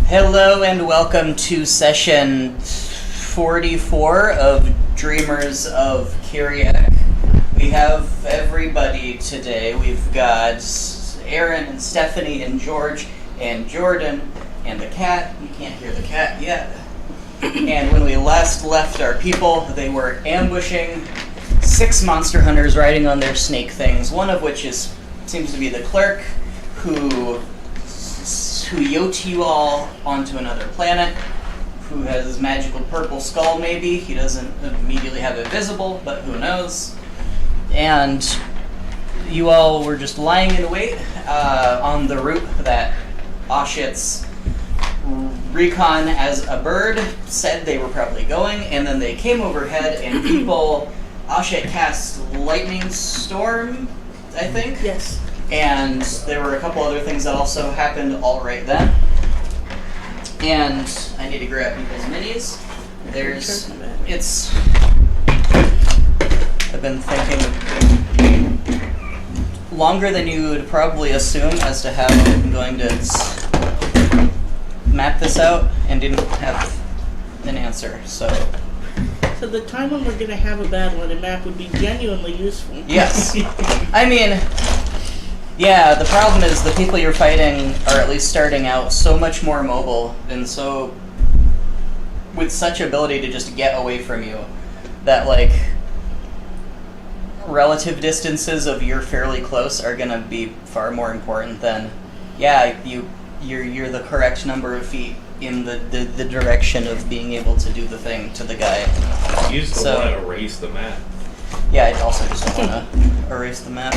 Hello and welcome to session 44 of Dreamers of Kiriak. We have everybody today. We've got Aaron and Stephanie and George and Jordan and the cat. You can't hear the cat yet. And when we last left our people, they were ambushing 6 monster hunters riding on their snake things, one of which seems to be the clerk who yoked you all onto another planet, who has his magical purple skull maybe. He doesn't immediately have it visible, but who knows. And you all were just lying in wait on the route that Oshit's recon as a bird said they were probably going, and then they came overhead and Oshit cast Lightning Storm, I think? Yes. And there were a couple other things that also happened all right then. And I need to grab people's minis. I've been thinking longer than you would probably assume as to how I'm going to map this out, and didn't have an answer, so the time when we're going to have a battle and a map would be genuinely useful. yes. I mean, yeah, the problem is the people you're fighting are at least starting out so much more mobile and so with such ability to just get away from you that, like, relative distances of you're fairly close are going to be far more important than, yeah, you're the correct number of feet in the direction of being able to do the thing to the guy. You just don't want to erase the map. Yeah, I also just don't want to erase the map.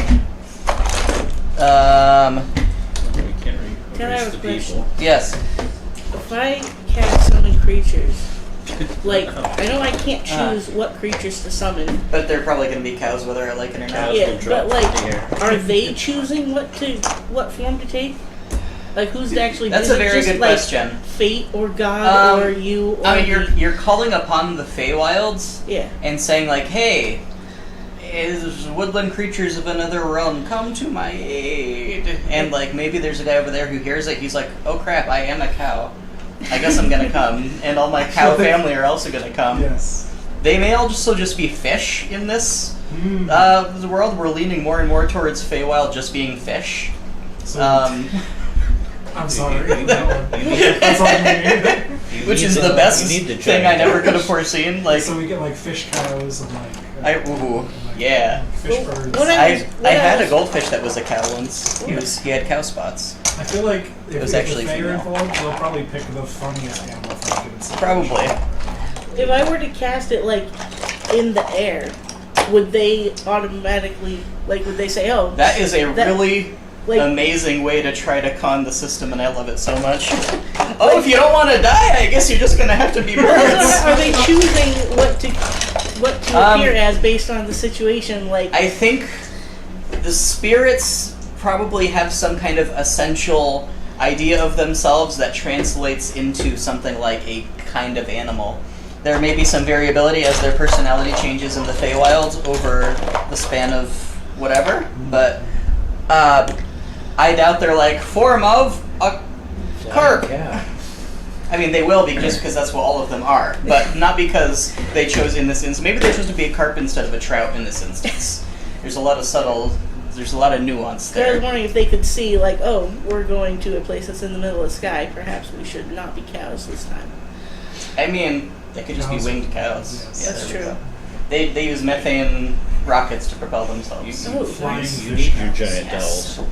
We can't Can I erase have the a question? people. Yes. If I cast summon creatures, like, I know I can't choose what creatures to summon. But they're probably going to be cows whether I like it or not. Cows Yeah, will drop but, like, to the air. are they choosing what form to take? Like, who's actually? That's is a it very just, good like, question. Fate or God or you? Or I mean, you're calling upon the Feywilds yeah. and saying, like, hey, is woodland creatures of another realm, come to my aid. And, like, maybe there's a guy over there who hears it, he's like, oh crap, I am a cow. I guess I'm gonna come. And all my cow family are also gonna come. Yes. They may also just be fish in this the world. We're leaning more and more towards Feywild just being fish. So, Um, I'm sorry. You which need is the- the best you need the thing I giant never could have dogs. foreseen. Like, So we get like fish cows and like. yeah. Fish Well, birds. what I what had a else? goldfish that was a cow once. He had cow spots. I feel like if It was the actually Fae are female. involved, they'll probably pick the funniest animal for a given situation. Probably. If I were to cast it, like, in the air, would they automatically, like, would they say, oh, That is a really like, amazing way to try to con the system, and I love it so much. Oh, if you don't want to die, I guess you're just gonna have to be birds. Are they choosing what to appear as based on the situation? Like, I think the spirits probably have some kind of essential idea of themselves that translates into something like a kind of animal. There may be some variability as their personality changes in the Feywilds over the span of whatever, but I doubt they're like, form of a carp. Yeah. I mean, they will be just because that's what all of them are, but not because they chose in this instance. Maybe they chose to be a carp instead of a trout in this instance. There's a lot of nuance I there. was wondering if they could see, like, oh, we're going to a place that's in the middle of the sky. Perhaps we should not be cows this time. I mean, they could just be Cows. winged cows. Yes. Yeah, That's there we true. go. They use methane rockets to propel themselves. Oh, Flying nice. You fish need your cows. giant Yes. dolls.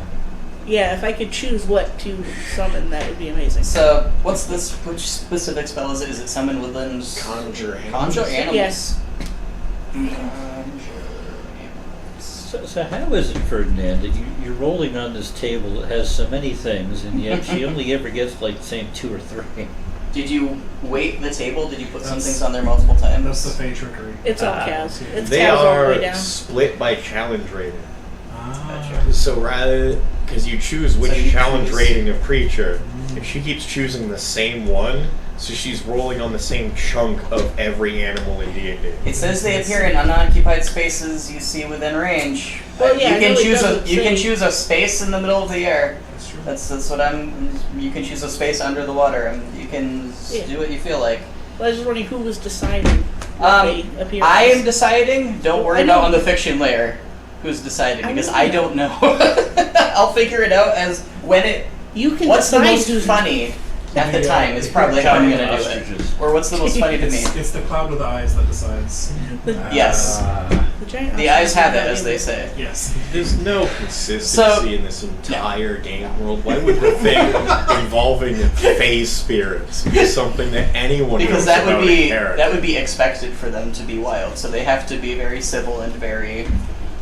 Yeah, if I could choose what to summon, that would be amazing. So, what's this? Which specific spell is it? Is it summon woodland? Conjure Conjure animals. Yes. So how is it, Ferdinand, that you're rolling on this table that has so many things, and yet she only ever gets, like, say, 2 or 3? Did you weight the table? Did you put some That's- things on there multiple times? That's the Fae trickery. It's all Ah, cows. It's They cows all the way are down. split by challenge rating. Ah. So rather, because you choose which So you challenge choose- rating of creature, if she keeps choosing the same one, so she's rolling on the same chunk of every animal in D&D. It says they appear in unoccupied spaces you see within range. Well, yeah, I you can know it choose doesn't you can say- choose a space in the middle of the air. That's true. That's what I'm. You can choose a space under the water, and you can do what you feel like. I was just wondering who was deciding what they appear I as. am deciding. Don't worry about on the fiction layer who's deciding because I don't know. I'll figure it out as when it. You can What's the decide most who's funny at the Yeah, time is probably how I'm gonna do it. Ostriches. Or what's the most funny to me? It's the cloud with the eyes that decides. Yes. the giant The eyes have it, as they say. Yes. There's no consistency in this entire game world. Why would the thing involving phase spirits be something that anyone Because knows that would about a be character? expected for them to be wild, so they have to be very civil and very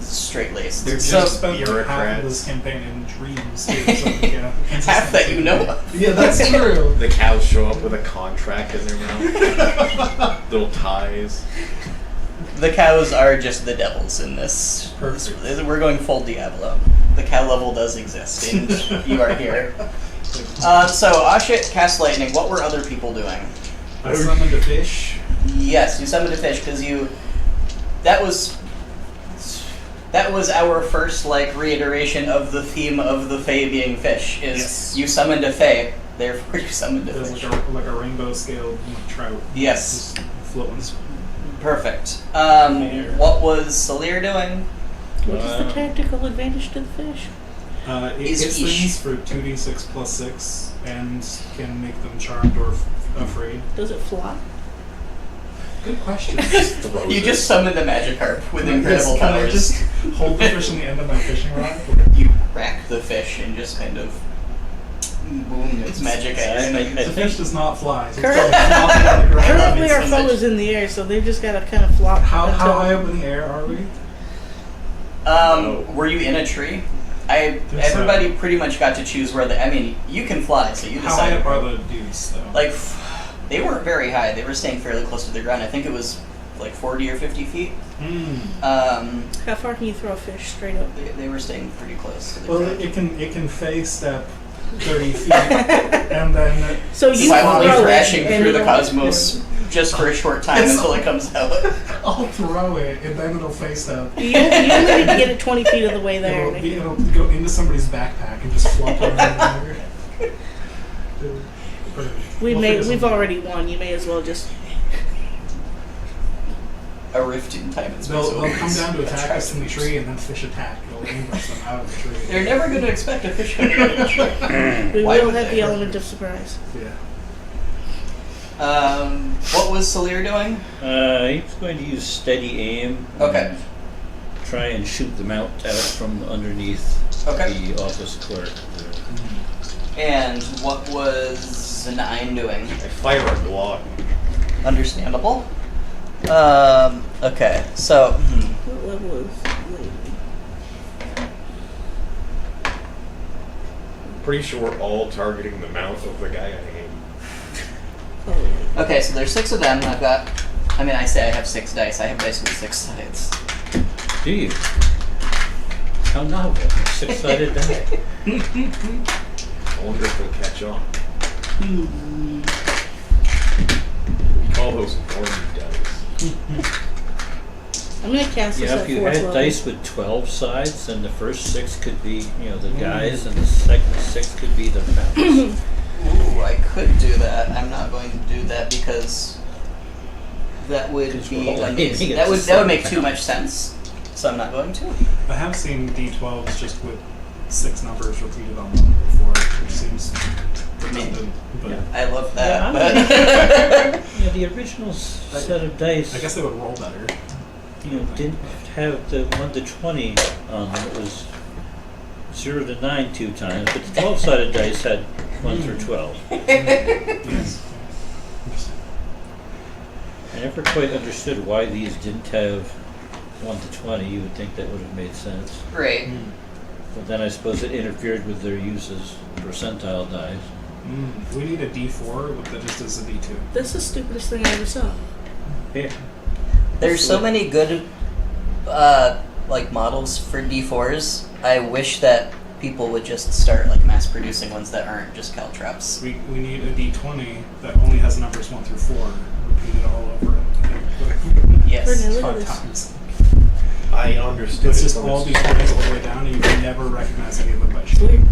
straight-laced. They're So just spent half of bureaucrats. this campaign in dreams. Too, so, yeah, Half that you know of. Yeah, that's true. The cows show up with a contract in their mouth. Little ties. The cows are just the devils in this. Perfect. We're going full Diablo. The cow level does exist, and you are here. So, Ashit cast lightning. What were other people doing? I summoned a fish. Yes, you summoned a fish because that was our first reiteration of the theme of the Fae being fish. Is Yes. you summoned a Fae, therefore you summoned a There's fish. like a rainbow scaled trout. Yes, Just floating. perfect. What was Salir doing? What is the tactical advantage to the fish? It Is hits ish. things for 2d6 plus 6 and can make them charmed or afraid. Does it fly? Good question. You just summoned the Magikarp with incredible Can I powers. just hold the fish in the end of my fishing rod? You crack the fish and just kind of boom, it's magic ass. The fish does not fly. So it's Currently- probably flopping on the ground. Currently, our so foe much. is in the air, so they've just got to kind of flop. How until- high up in the air are we? Were you in a tree? There's Everybody pretty much got to choose where you can fly, so you How high decided. up are the dudes, though? They weren't very high. They were staying fairly close to the ground. I think it was 40 or 50 feet. How far can you throw a fish straight up? They were staying pretty close to the Well, ground. it can face step 30 feet, and then So you Violently throw it, crashing and through the it'll- cosmos just for a short time It's- until it comes out. I'll throw it, and then it'll face step. You only need to get it 20 feet of the way there. It'll go into somebody's backpack and just flop around there. We've already won. You may as well just. A rift in time and space. They'll come opens. down to attack us in the Attracts tree, and then fish attack. It'll ambush them out of the tree. They're never going to expect a fish coming out of the tree. We Why will would have they? the element of surprise. Yeah. What was Salir doing? He was going to use steady aim. Okay. And try and shoot them out from underneath Okay. the office clerk. And what was Nine doing? I fire a block. Understandable. Okay, so What level is Pretty sure we're all targeting the mouth of the guy I aim. okay, so there's 6 of them. I say I have 6 dice. I have dice with 6 sides. Do you? How novel. 6-sided die. I wonder if they'll catch on. We call those normie dice. I'm going to cast You this know, at if you 4th had level. dice with 12 sides, then the first 6 could be, the guys, and the second 6 could be the mounts. Ooh, I could do that. I'm not going to do that because that would Because be we're all amazing. aiming That at would the make same too much sense. So I'm not going to. I have seen D12s just with 6 numbers repeated on them before, which seems redundant. But Yeah. I love that. Yeah, the original set of dice, I guess they would roll better. didn't have the 1 to 20 on them. It was 0 to 9 2 times, but the 12-sided dice had 1 through 12. Yes. Interesting. I never quite understood why these didn't have 1 to 20. You would think that would have made sense. Right. But then I suppose it interfered with their use as percentile dice. We need a D4 that just is a D2. That's the stupidest thing I ever saw. Yeah. There's so many good models for D4s. I wish that people would just start mass producing ones that aren't just caltrops. We need a D20 that only has numbers 1 through 4 repeated all over it. Yes. Brittany, look at 5 this. times. I understood It's it just from all its- D20s all the way down, and you can never recognize any of them by shape. Weird.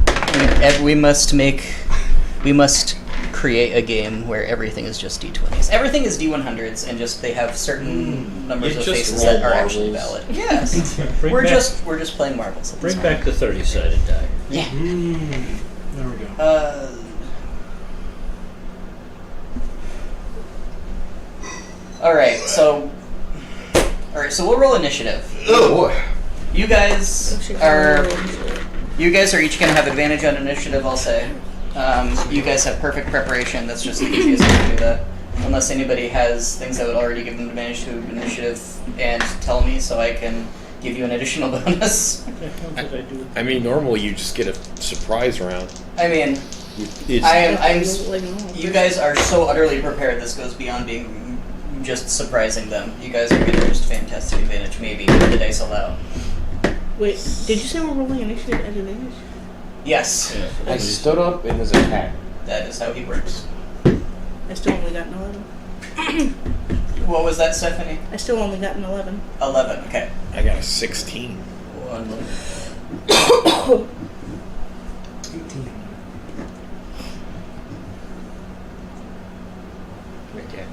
We must create a game where everything is just D20s. Everything is D100s, and just they have certain numbers You of just faces roll that are actually marbles. valid. Yes, Bring we're back- just playing marbles. at this Bring back moment. the 30-sided die. Yeah. There we go. All right. So we'll roll initiative. Oh boy. You guys Oh, shit, are. I'm You guys are each going to have advantage on initiative, I'll say. You guys have perfect preparation. That's just the easiest way to do that. Unless anybody has things that would already give them advantage to initiative and tell me so I can give you an additional bonus. I mean, normally you just get a surprise round. I mean, you guys are so utterly prepared, this goes beyond being just surprising them. You guys are getting just fantastic advantage, maybe, if the dice allow. Wait, did you say we're rolling initiative at advantage? Yes, I stood up and there's a cat. that is how he works. I still only got an 11. What was that, Stephanie? I still only got an 11. 11, okay. I got a 16. 1 moment. 18. Okay.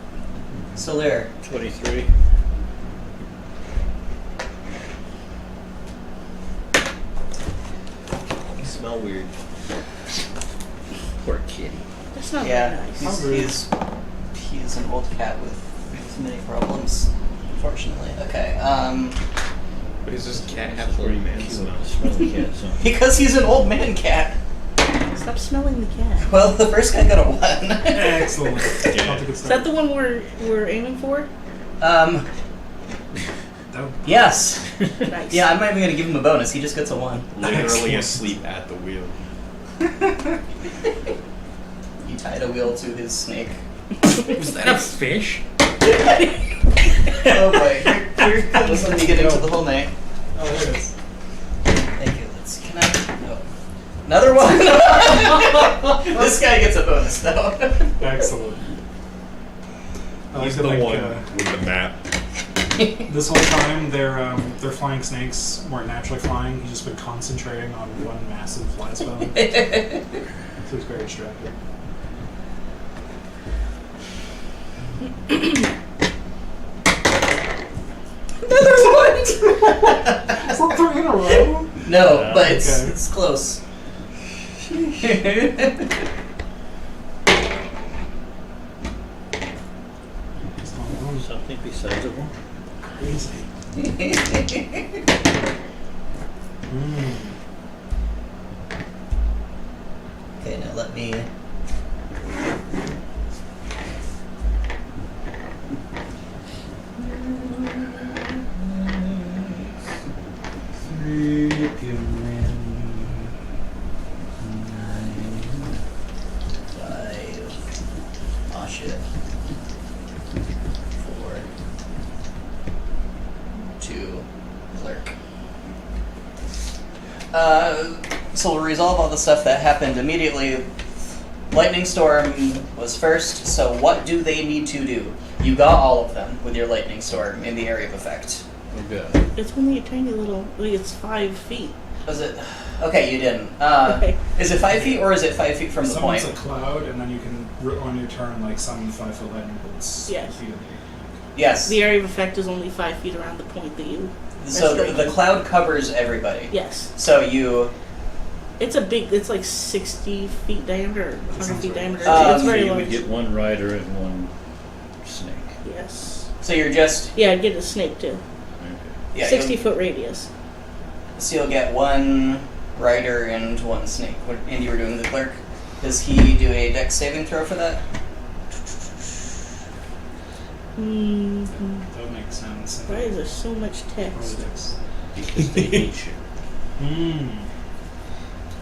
Soler. 23. You smell weird. Poor kitty. That's not Yeah, very nice. he's an old cat with many problems, unfortunately. Okay, But does this cat have Very old man cute. smell? Smelly cat, so. because he's an old man cat. Stop smelling the cat. Well, the first guy got a 1. Excellent. Yeah. I'll take a Is that the one we're aiming for? That would- Yes. Nice. Yeah, I'm not even gonna give him a bonus. He just gets a 1. Literally asleep at the wheel. He tied a wheel to his snake. Was that a fish? Oh boy, here comes me getting to the whole night. Oh, there it is. Thank you. Can I? No. Another one. This guy gets a bonus though. Excellent. I like He's that, the like, one with the map. this whole time, their flying snakes weren't naturally flying. He's just been concentrating on one massive fly spell. So he's very distracted. Another one. Is that 3 in a row? No, but okay. it's close. Something besides a one. Crazy. Okay, now let me. Oh shit. 4, 2, clerk. So we'll resolve all the stuff that happened immediately. Lightning storm was first, so what do they need to do? You got all of them with your lightning storm in the area of effect. Okay. It's only a tiny little. Like it's 5 feet. Was it? Okay, you didn't. Okay. Is it 5 feet or is it 5 feet from the Summons point? a cloud, and then you can, on your turn, like summon 5-foot lightning bolts. Yes. repeatedly. Yes. The area of effect is only 5 feet around the point that you. So That's the right. cloud covers everybody. Yes. So you. It's a big. It's like 60 feet diameter, 100 sounds feet right. diameter. So It's very you large. would get one rider and one snake. Yes. So you're just. Yeah, I'd get a snake too. Okay. Yeah. 60-foot radius. So you'll get one rider and one snake. What Andy were doing the clerk. Does he do a dex saving throw for that? Hmm. That would make sense. Why is there so much text? Politics. Because they hate you.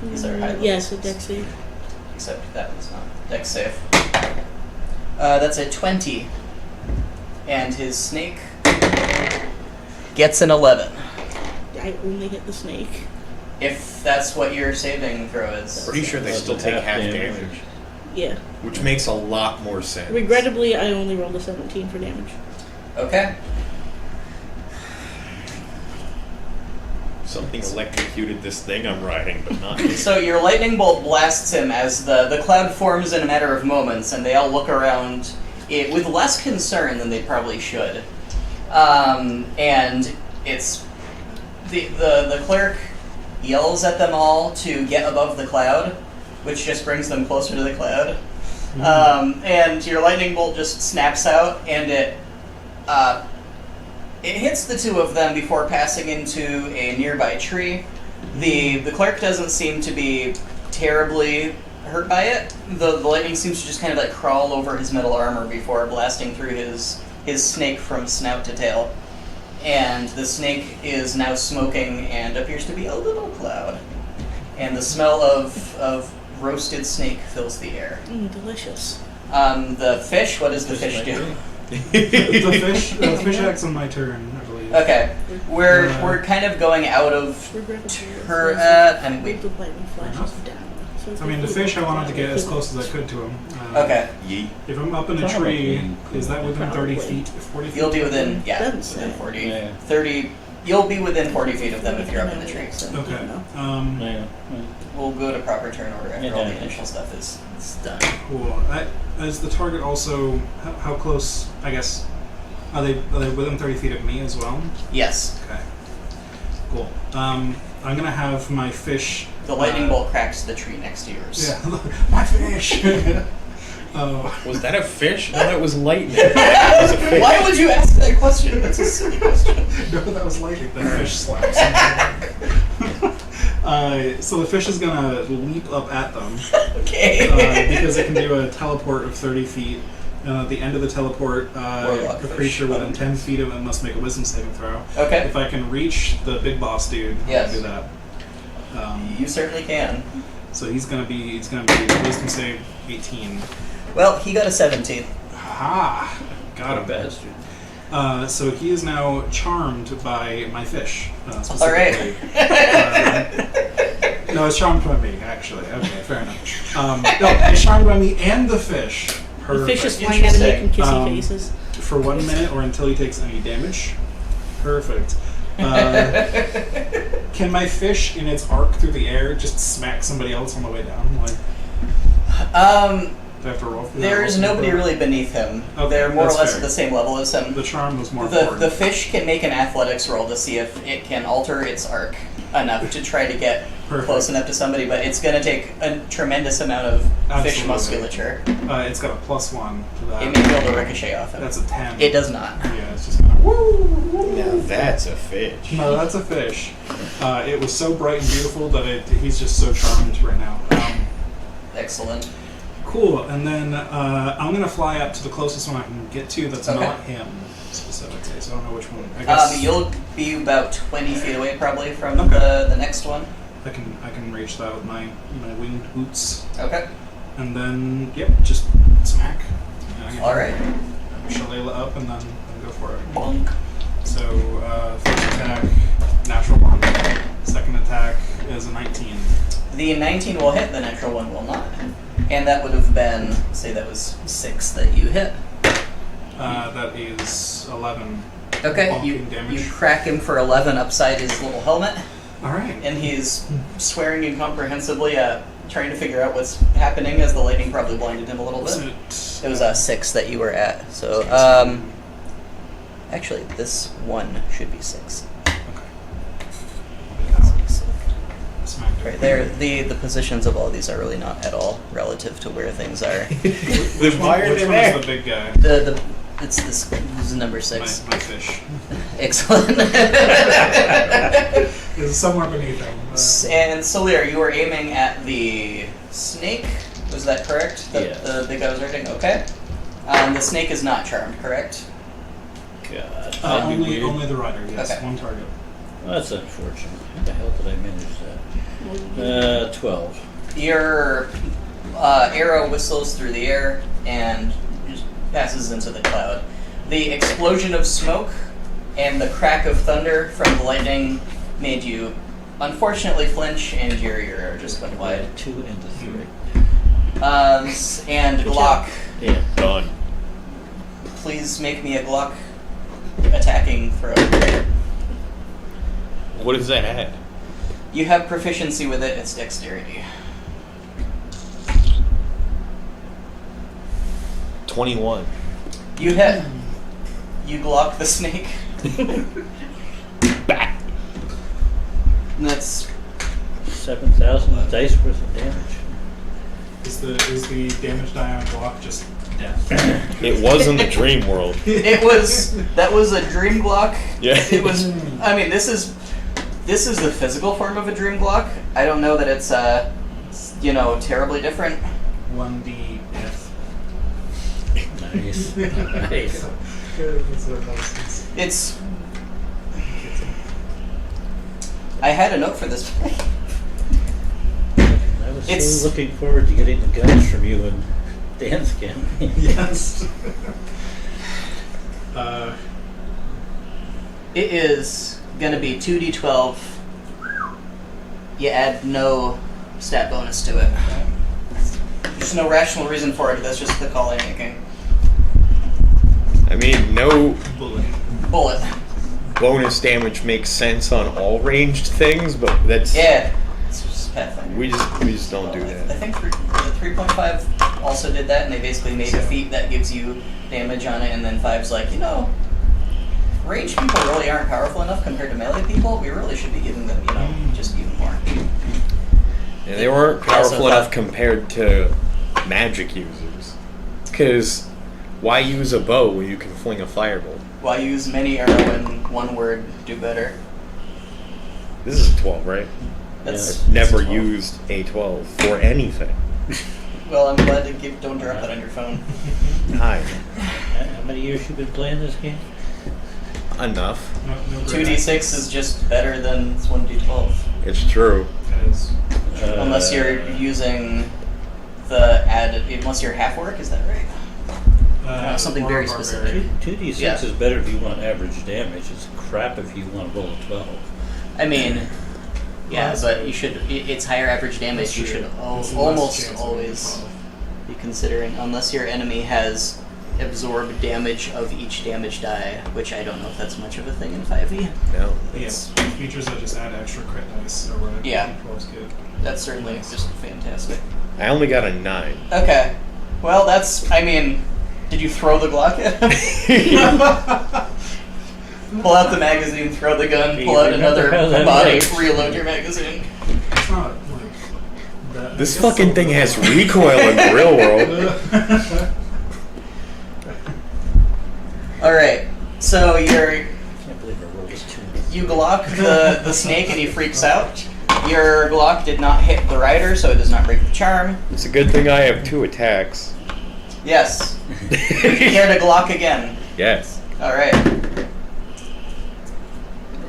These are high Yes, a levels. dex save. Except that was not dex save. That's a 20. And his snake gets an 11. I only hit the snake. If that's what your saving throw is. Pretty sure they That's still a take half half damage. damage. Yeah. Which makes a lot more sense. Regrettably, I only rolled a 17 for damage. Okay. So Something electrocuted this thing I'm riding, but not me. So your lightning bolt blasts him as the cloud forms in a matter of moments, and they all look around it with less concern than they probably should. And it's the cleric yells at them all to get above the cloud, which just brings them closer to the cloud. And your lightning bolt just snaps out, and it hits the two of them before passing into a nearby tree. The cleric doesn't seem to be terribly hurt by it. The lightning seems to just kind of like crawl over his metal armor before blasting through his snake from snout to tail. And the snake is now smoking and appears to be a little cloud. And the smell of roasted snake fills the air. Delicious. The fish, what does the fish do? the fish acts on my turn, I believe. Okay, we're kind of going out of her. I mean, wait. I mean, the fish, I wanted to get as close as I could to him. Okay. If I'm up in a tree, is that within 30 feet? 40 feet? You'll be within, within 40. Yeah. 30. You'll be within 40 feet of them if you're up in the tree. Okay. We'll go to proper turn order after all the initial stuff is done. Cool. Is the target also how close? I guess are they within 30 feet of me as well? Yes. Okay. Cool. I'm gonna have my fish. The lightning bolt cracks the tree next to yours. Yeah, my fish. Was that a fish? No, that was lightning. That was a fish. Why would you ask that question? That's a silly question. No, that was lightning. That fish slaps. So the fish is gonna leap up at them. Okay. Because it can do a teleport of 30 feet. At the end of the teleport, a creature within 10 feet of it must make a wisdom saving throw. Okay. If I can reach the big boss dude, Yes. I'll do that. You certainly can. So he's gonna be wisdom save 18. Well, he got a 17. Aha! Got him. Bastard. So he is now charmed by my fish. All Specifically. right. No, it's charmed by me, actually. Okay, fair enough. No, it's charmed by me and the fish. The fish is Perfect. flying at him making kissy Um, faces. For 1 minute or until he takes any damage. Perfect. Can my fish, in its arc through the air, just smack somebody else on the way down? Like, do I have to roll for that? There is nobody really beneath him. Okay, They're more or that's less fair. at the same level as him. The charm was more The important. fish can make an athletics roll to see if it can alter its arc enough to try to get Perfect. close enough to somebody, but it's going to take a tremendous amount of fish Absolutely. musculature. It's got a +1 to that. It may be able to ricochet off him. That's a 10. It does not. Yeah, it's just kind of woo. Now that's a fish. No, that's a fish. It was so bright and beautiful that he's just so charmed right now. Excellent. Cool, and then I'm going to fly up to the closest one I can get to that's Okay. not him specifically, so I don't know which one. I guess You'll be about 20 feet away probably from Okay. the next one. I can reach that with my winged boots. Okay. And then, yep, just smack. Alright. Shalala up and then go for it. Bonk. So, first attack, natural 1. Second attack is a 19. The 19 will hit, the natural one will not. And that would have been, say that was 6 that you hit. That is 11. Okay, bonking you damage. crack him for 11 upside his little helmet, Alright. and he's swearing incomprehensibly at trying to figure out what's happening as the lightning probably blinded him a little Was bit. it? It was a 6 that you were at, so, actually, this one should be 6. Smacked Right there, the positions of all these are really not at all relative to where things are. The fire Which in one is there. the big guy? This is number 6. My fish. Excellent. Is somewhere beneath him. And Solir, you were aiming at the snake. Was that correct? Yes. The big guy was hurting. Okay. The snake is not charmed, correct? God, that'd be weird. only the rider, yes. Okay. One target. Well, that's unfortunate. How the hell did I manage that? 12. Your arrow whistles through the air and just passes into the cloud. The explosion of smoke and the crack of thunder from the lightning made you unfortunately flinch, and your arrow just went wide. 2 and a 3. And Glock, Yeah. Done. please make me a Glock attacking throw. What does that add? You have proficiency with it. It's dexterity. 21. You hit. You block the snake. Back. And that's 7,000 dice worth of damage. Is the damage die on block just death? It was in the dream world. that was a dream block. Yeah. It was. I mean, this is the physical form of a dream block. I don't know that it's terribly different. 1d death. Nice. Nice. It's. I had a note for this. I was It's- so looking forward to getting the guns from you and Dan's campaign. Yes. It is gonna be 2d12. You add no stat bonus to it. There's no rational reason for it. That's just the call I'm making. I mean, no Bullet. bonus damage makes sense on all ranged things, but that's Yeah. It's just Pathfinder. we just don't do I that. think the 3.5 also did that, and they basically made a feat that gives you damage on it, and then 5's like, ranged people really aren't powerful enough compared to melee people. We really should be giving them, just even more. And they weren't Also powerful thought- enough compared to magic users. Because why use a bow when you can fling a firebolt? Why use many arrow and one word do better? This is a 12, right? That's I've never 12. used a 12 for anything. Well, I'm glad to don't drop that on your phone. Hi. How many years you been playing this game? Enough. No 2d6 is just better than 1d12. It's true. Because Unless you're using the unless you're half orc, is that right? Something or very barbarian. specific. 2d6 Yeah. is better if you want average damage. It's crap if you want to roll a 12. I mean, yeah, Well, but you should. It's higher average damage. That's You true. should It's a less almost chance of always being be considering, unless your enemy has absorbed damage of each damage die, which I don't know if that's much of a thing in 5e. No. Yes, features that just add extra crit dice or whatever. Yeah. 12's good. That's certainly just fantastic. I only got a 9. Okay, well that's. I mean, did you throw the Glock at him? Pull out the magazine, throw the gun, pull out another Remember how that body, works. reload your magazine. It's not like that. This I guess fucking some thing of has them- recoil in the real world. All right, so I can't believe I rolled this 2. you Glock the snake and he freaks out. Your Glock did not hit the rider, so it does not break the charm. It's a good thing I have 2 attacks. Yes. Care to Glock again? Yes. All right.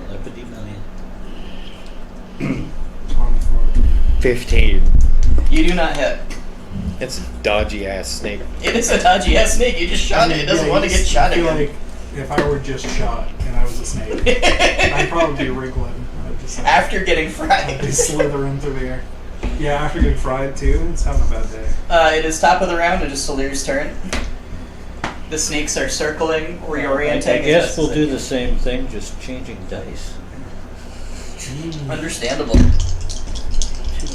11 million. 15. You do not hit. It's a dodgy ass snake. It is a dodgy ass snake. You just shot it. It doesn't want to get shot I feel again. like if I were just shot and I was a snake, I'd probably be wriggling. I'd just, After getting I'd fried. be slithering through the air. Yeah, after getting fried too, it's having a bad day. It is top of the round. It is Salir's turn. The snakes are circling, reorienting. I guess as we'll best do as the same thing, just changing dice. they can. Understandable. 2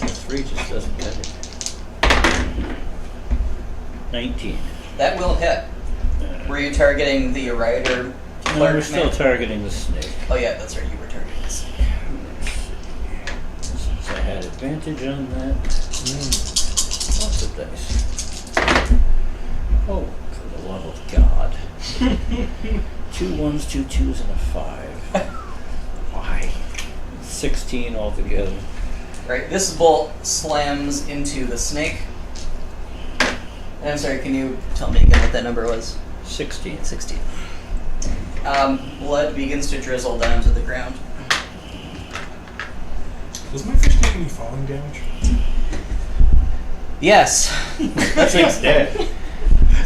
and a 3 just doesn't cut it. 19. That will hit. Were you targeting the rider? No, clerk we're still man? targeting the snake. Oh yeah, that's right. You were targeting the snake. Since I had advantage on that. Lots of dice. Oh, for the love of God. 2 1s, 2 2s, and a 5. Why? 16 altogether. Right. This bolt slams into the snake. And I'm sorry. Can you tell me again what that number was? 16. 16. Blood begins to drizzle down to the ground. Does my fish take any falling damage? Yes. That thing's dead.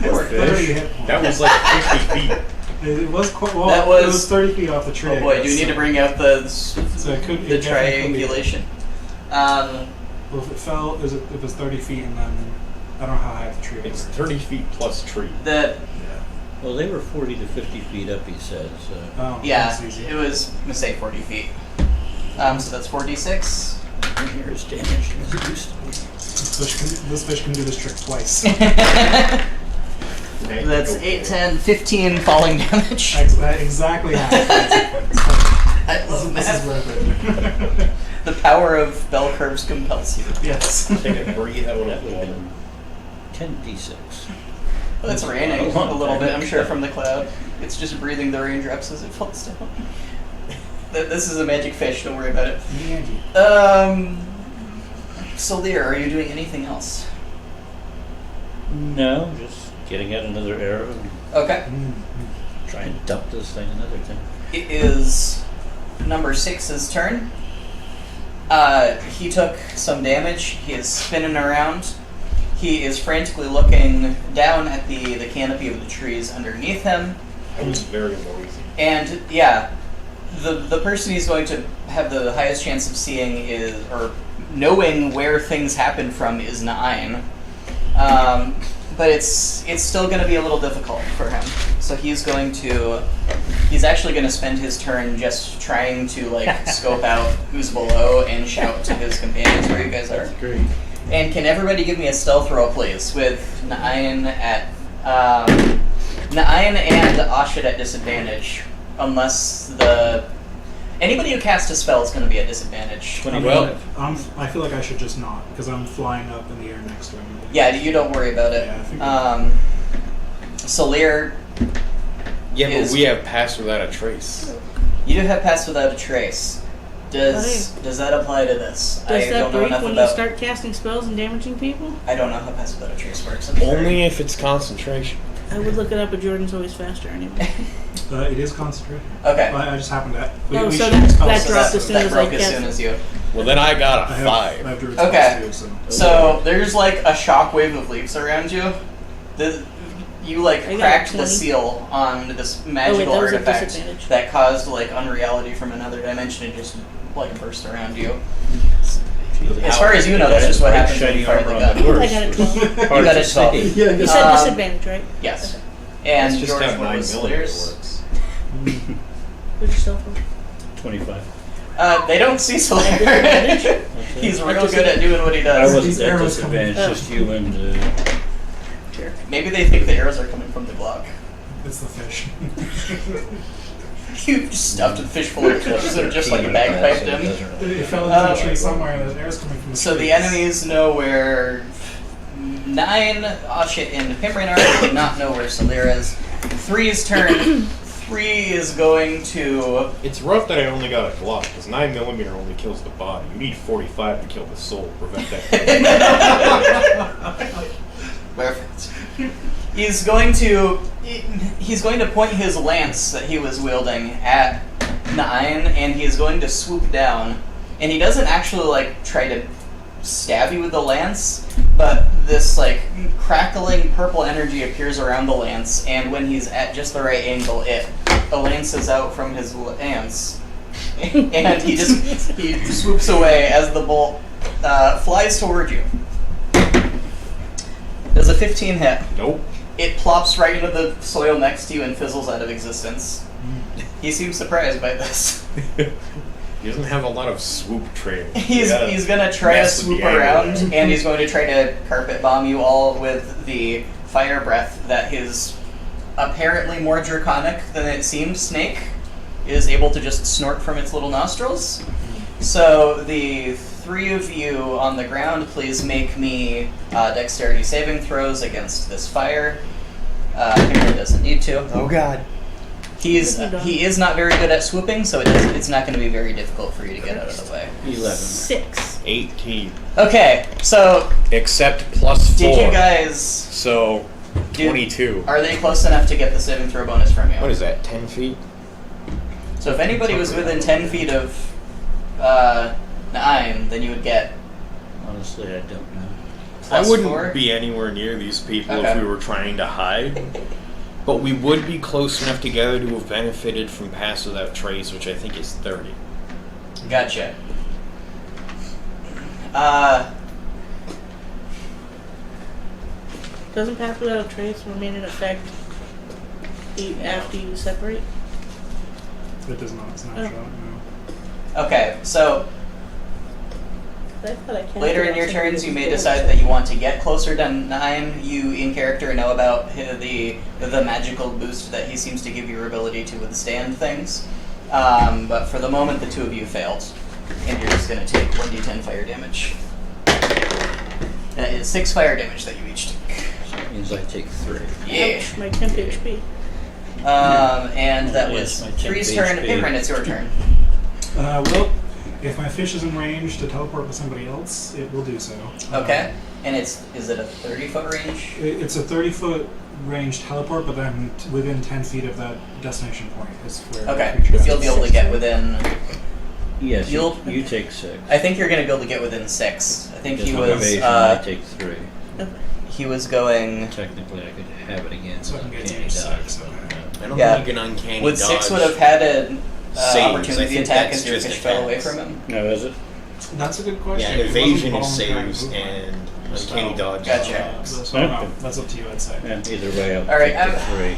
Poor 30 fish. hit points. That was like 50 feet. It was quite well. That It was- was 30 feet off the tree. Oh boy, I do we guess, need to so- bring out the So it could the it definitely could be- triangulation? Well, if it fell, if it was 30 feet, and then I don't know how high the tree was. It's 30 feet plus tree. That Yeah. Well, they were 40 to 50 feet up, he said. So Oh, yeah, that's easy. it was I'm gonna say 40 feet. So that's 4d6. Here is damaged as it used to be. This fish can do this trick twice. That's 8, 10, 15 falling damage. Exactly half. I love This is that. worth it. The power of bell curves compels you. Yes. Take a breathe out That of would have water. been 10d6. Well, it's raining a little bit, I'm sure, from the cloud. It's just breathing the raindrops as it falls down. This is a magic fish, don't worry about it. Solir, are you doing anything else? No, just getting out another arrow and Okay. trying to dump this thing another thing. It is number 6's turn. He took some damage. He is spinning around. He is frantically looking down at the canopy of the trees underneath him. That was very noisy. And yeah, the person he's going to have the highest chance of seeing is, or knowing where things happen from, is Na'in. But it's still going to be a little difficult for him. So he's actually going to spend his turn just trying to like scope out who's below and shout to his companions where you guys are. Great. And can everybody give me a stealth roll, please, with Na'in at Na'in and Ashid at disadvantage, unless anybody who casts a spell is going to be at disadvantage. 25. I feel like I should just not, because I'm flying up in the air next to him. Yeah, you don't worry about it. Yeah, Solir, Yeah, Is- but we have passed without a trace. you do have Pass Without a Trace. Does that apply to this? Does I that don't know break enough when about. you start casting spells and damaging people? I don't know how Pass Without a Trace works. I'm sorry. Only if it's concentration. I would look it up, but Jordan's always faster anyway. It is concentration. Okay. I just happened to. Oh, so should that spell dropped slot. as soon that as broke I as cast soon it. as you. Well, then I got I a have, 5. I have druid's Okay. spells too, So there's like a shockwave of leaps around you. You like I got cracked the 20. seal on this magical that was a artifact disadvantage. that caused like unreality from another dimension and just like burst around you. As far as you know, that's just what happens when you fire the gun. I got a 12. You got a 12. You said disadvantage, right? Yes. And That's just George, how what 9 was millimeter Solir's? works. What'd you sell for? 25. They don't see Solir. Disadvantage? He's real good at doing what he I does. wasn't These at arrows come in. disadvantage, just you and Jerk. Maybe they think the arrows are coming from the Glock. It's the fish. You just stuffed a fish full of fish, so just like a bagpipe him. It fell into a tree somewhere, and the air's coming from the So trees. the enemies know where 9, Ashit, and Pimprin are. They do not know where Solir is. 3's turn. 3 is going to. It's rough that I only got a Glock, because 9 millimeter only kills the body. You need 45 to kill the soul. Prevent that. Perfect. He's going to point his lance that he was wielding at Na'in, and he is going to swoop down. And he doesn't actually like try to stab you with the lance, but this like crackling purple energy appears around the lance, and when he's at just the right angle, it lances out from his lance, and he swoops away as the bolt flies toward you. Does a 15 hit? Nope. It plops right into the soil next to you and fizzles out of existence. He seems surprised by this. He doesn't have a lot of swoop training. He's gonna try to mess with swoop the angle. around, and he's going to try to carpet bomb you all with the fire breath that his apparently more draconic than it seemed snake is able to just snort from its little nostrils. So the 3 of you on the ground, please make me dexterity saving throws against this fire. Henry doesn't need to. Oh god. He is not very good at swooping, so it's not going to be very difficult for you to get out of the way. 11. 6. 18. Okay, so Except plus 4. did you guys? So, 22. Are they close enough to get the saving throw bonus from you? What is that, 10 feet? So if anybody was within 10 feet of Na'in, then you would get Honestly, I don't know. plus I wouldn't 4. be anywhere near these people Okay. if we were trying to hide. But we would be close enough together to have benefited from Pass Without Trace, which I think is 30. Gotcha. Doesn't Pass Without a Trace remain in effect after you separate? It does not. It's not Oh. shot. No. Okay, so I thought I casted later in on your somebody turns, you may before. decide that you want to get closer to 9. You, in character, know about the magical boost that he seems to give your ability to withstand things. But for the moment, the two of you failed. And you're just going to take 1d10 fire damage. That is 6 fire damage that you each take. So that means I take 3. Yeah. Ouch, my temp HP. And that Yes, was my 10 Three's turn. HP. Imran, it's your turn. Well, if my fish is in range to teleport to somebody else, it will do so. Okay. And is it a 30-foot range? It's a 30-foot range teleport, but then within 10 feet of that destination point is where the Okay. creature You'll be able to get within... Yes, you You'll- take 6. I think you're going to be able to get within 6. I think Because he of was... evasion, I take 3. he was going... Technically, I could have it again. So I can get Uncanny damage dodge. 6, okay. I don't Yeah. think an uncanny Would dodge. 6 would have had an saves. I opportunity think attack that's as your just fish fell away attacks. from him? No, is it? That's a good question. Yeah, It evasion wasn't is voluntary saves movement. and uncanny So- dodge. Gotcha. So, no, that's up to you, I'd say. Yeah, either way, I'll All right, take the 3.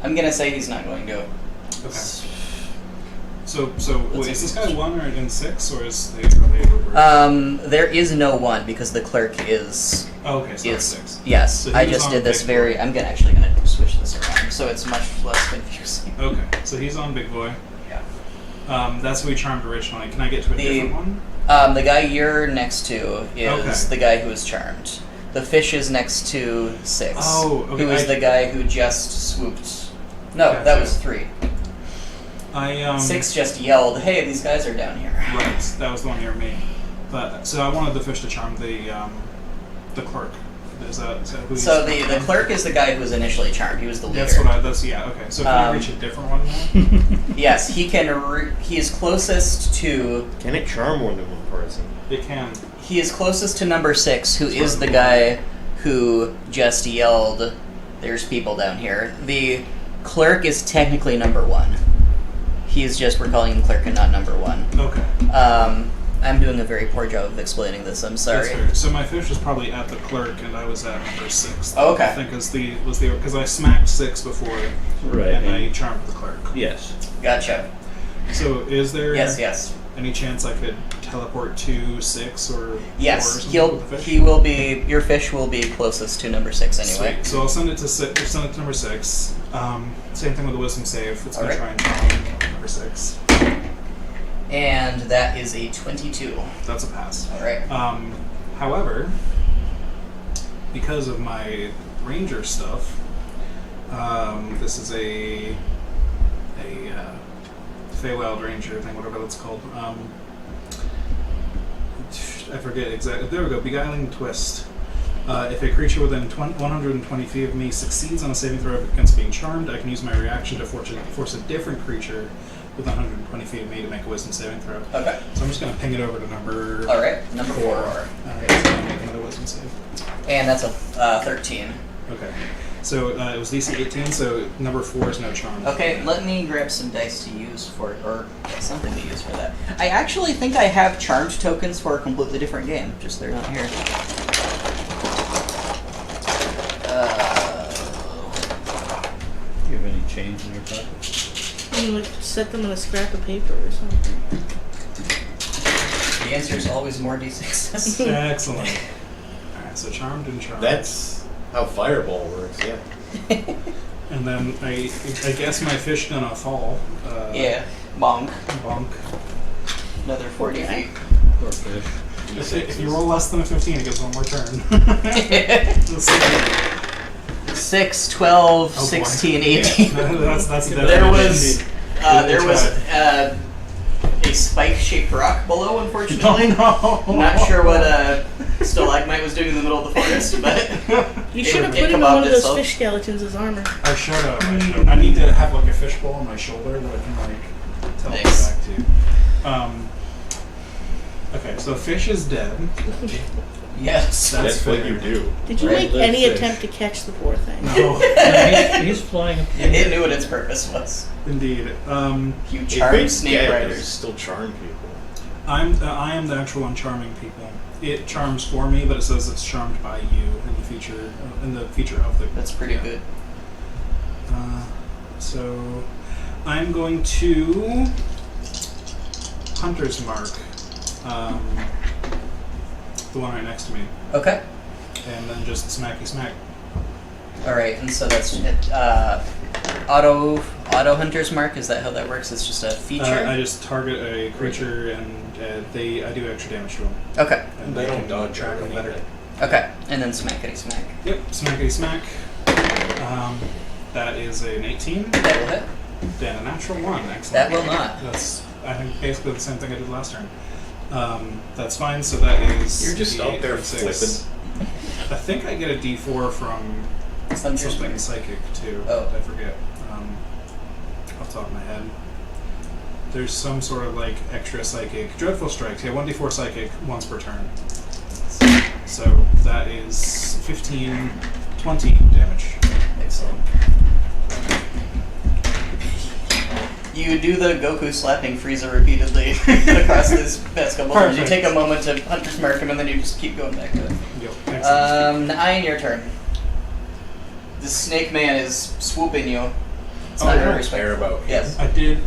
I'm going to say he's not going to. Okay. So Let's wait, see. is this guy 1 or in 6, or is they reversed? There is no 1 because the clerk is... Oh, okay, so it's is 6. yes, So he I was just on did this big very... boy. I'm actually going to switch this around so it's much less confusing. Okay, so he's on Big Boy. Yeah. That's who we charmed originally. Can I get to a The- different one? The guy you're next to is Okay. the guy who is charmed. The fish is next to 6. Oh, okay, Who is I- the guy who just swooped... No, that Gotcha. was 3. I 6 just yelled, "Hey, these guys are down here." Right, that was the one near me. But so I wanted the fish to charm the clerk. Is that who? So he's- the clerk is the guy who was initially charmed. He was the leader. That's what I. That's yeah. Okay. So can I reach a different one now? Yes, he can. He is closest to. Can it charm more than one person? It can. He is closest to number 6, who Sort is of the cool. guy who just yelled, "There's people down here." The clerk is technically number 1. He's just, we're calling him clerk and not number 1. Okay. I'm doing a very poor job of explaining this. I'm sorry. That's fair. So my fish was probably at the clerk, and I was at number 6. Oh, okay. I think was the because I smacked 6 before, Right. and I charmed the clerk. Yes. Gotcha. So is there Yes. any chance I could teleport to 6 or 4 or Yes, something with the fish? he will be, your fish will be closest to number 6 anyway. Sweet. So I'll send it to number 6. Same thing with the wisdom save. It's going to Alright. try and charm number 6. And that is a 22. That's a pass. Alright. However, because of my ranger stuff, this is a Feywild Ranger thing, whatever that's called. I forget exactly. There we go. Beguiling Twist. If a creature within 120 feet of me succeeds on a saving throw against being charmed, I can use my reaction to force a different creature within 120 feet of me to make a wisdom saving throw. Okay. So I'm just going to ping it over to number Alright, number 4. It's going to make another wisdom save. And that's a 13. Okay. So it was DC 18, so number 4 is no charm. Okay, let me grab some dice to use for, or something to use for that. I actually think I have charmed tokens for a completely different game, just they're not here. Do you have any change in your pocket? You would set them in a scrap of paper or something. The answer is always more d6s. Excellent. Alright, so charmed and charmed. That's how Fireball works, yeah. And then I guess my fish gonna fall. Yeah, bonk. Bonk. Another 40 feet. Poor fish. If you roll less than a 15, it gets one more turn. Let's see. 6, 12, Oh, boy. 16, 18. that's There was Good a spike-shaped rock below, unfortunately. No. Not sure what a stalagmite was doing in the middle of the forest, but You should have It put him in kebabed one of those itself. fish skeletons as armor. I should have. I need to have like a fishbowl on my shoulder that I can like teleport Nice. back to. Okay, so fish is dead. yes. That's what fair. you do. Did you Red make lip any fish. attempt to catch the poor thing? No, He's flying. It knew what its purpose was. indeed. You If charm it's snake dead, riders. there's still charm people. I am the actual one charming people. It charms for me, but it says it's charmed by you in the feature of the. That's pretty yeah. good. So I'm going to Hunter's Mark, the one right next to me, Okay. and then just smacky smack. All right, and so that's auto hunter's mark. Is that how that works? It's just a feature. I just target a creature and I do extra damage to them. Okay. And They don't can dodge track or them better. anything. Okay, and then smackety smack. Yep, smackety smack. That is an 18 That will hit. and a natural 1. Excellent. That will not. That's, I think, basically the same thing I did last turn. That's fine, so that is... You're just out there D8 I think I get a D4 from Hunter's something mark. psychic, too. Oh. I forget. Off the top of my head. There's some sort of, like, extra psychic. Dreadful Strikes. Yeah, 1d4 psychic once per turn. So that is 15, 20 damage. Excellent. You do the Goku slapping Frieza repeatedly across this past couple turns. You Perfect. take a moment to hunter's mark him, and then you just keep going back to it. Yep, excellent. Nine, your turn. The snake man is swooping you. It's Oh, not yeah. very Care respectful. about Yes. I did.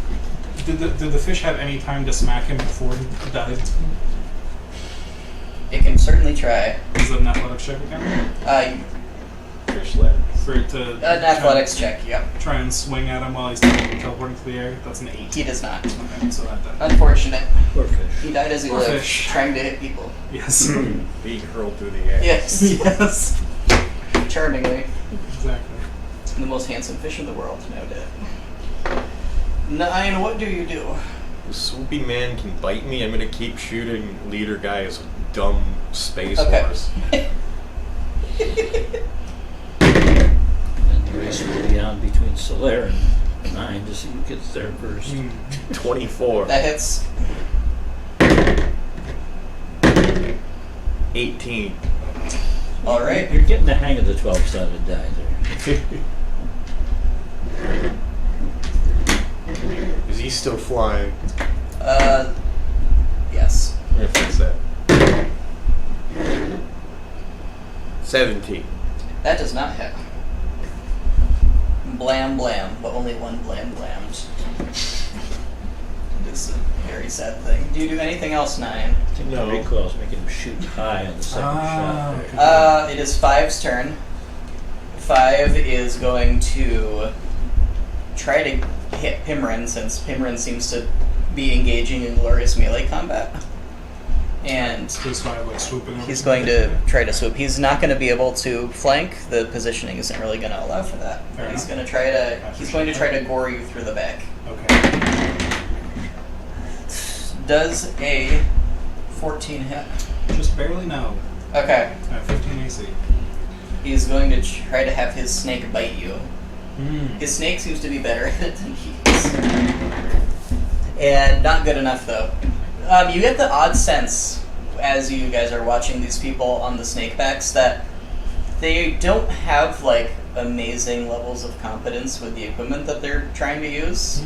Did the fish have any time to smack him before he died? It can certainly try. Is it an athletics check again? fish legs. For it to An athletics check, yep. try and swing at him while he's teleporting through the air? That's an 8. He does not. Okay, so that died. Unfortunate. Poor fish. He died as he Poor lived, fish. trying to hit people. Yes. Being hurled through the air. Yes. Yes. Charmingly. Exactly. The most handsome fish in the world, no doubt. 9, what do you do? The swoopy man can bite me. I'm gonna keep shooting leader guys with dumb space Okay. wars. And the race will be on between Solaire and 9 to see who gets there first. 24. That hits. 18. Alright. You're getting the hang of the 12-sided die there. Is he still flying? Yes. I'm gonna fix that. 17. That does not hit. Blam blam, but only one blam blammed. It's a very sad thing. Do you do anything else, 9? I think No. the recoil is making him shoot high on the second Ah, shot there. okay. It is 5's turn. 5 is going to try to hit Pimran, since Pimran seems to be engaging in glorious melee combat. And This 5 like swooping over. he's going to try to swoop. He's not going to be able to flank. The positioning isn't really going to allow for that. Fair He's enough. going to try to. I He's going to try to gore you through the back. Okay. Does a 14 hit? Just barely no. Okay. 15 AC. He's going to try to have his snake bite you. Mm. His snake seems to be better at it than he is. And not good enough, though. You get the odd sense, as you guys are watching these people on the snake backs, that they don't have, like, amazing levels of competence with the equipment that they're trying to use.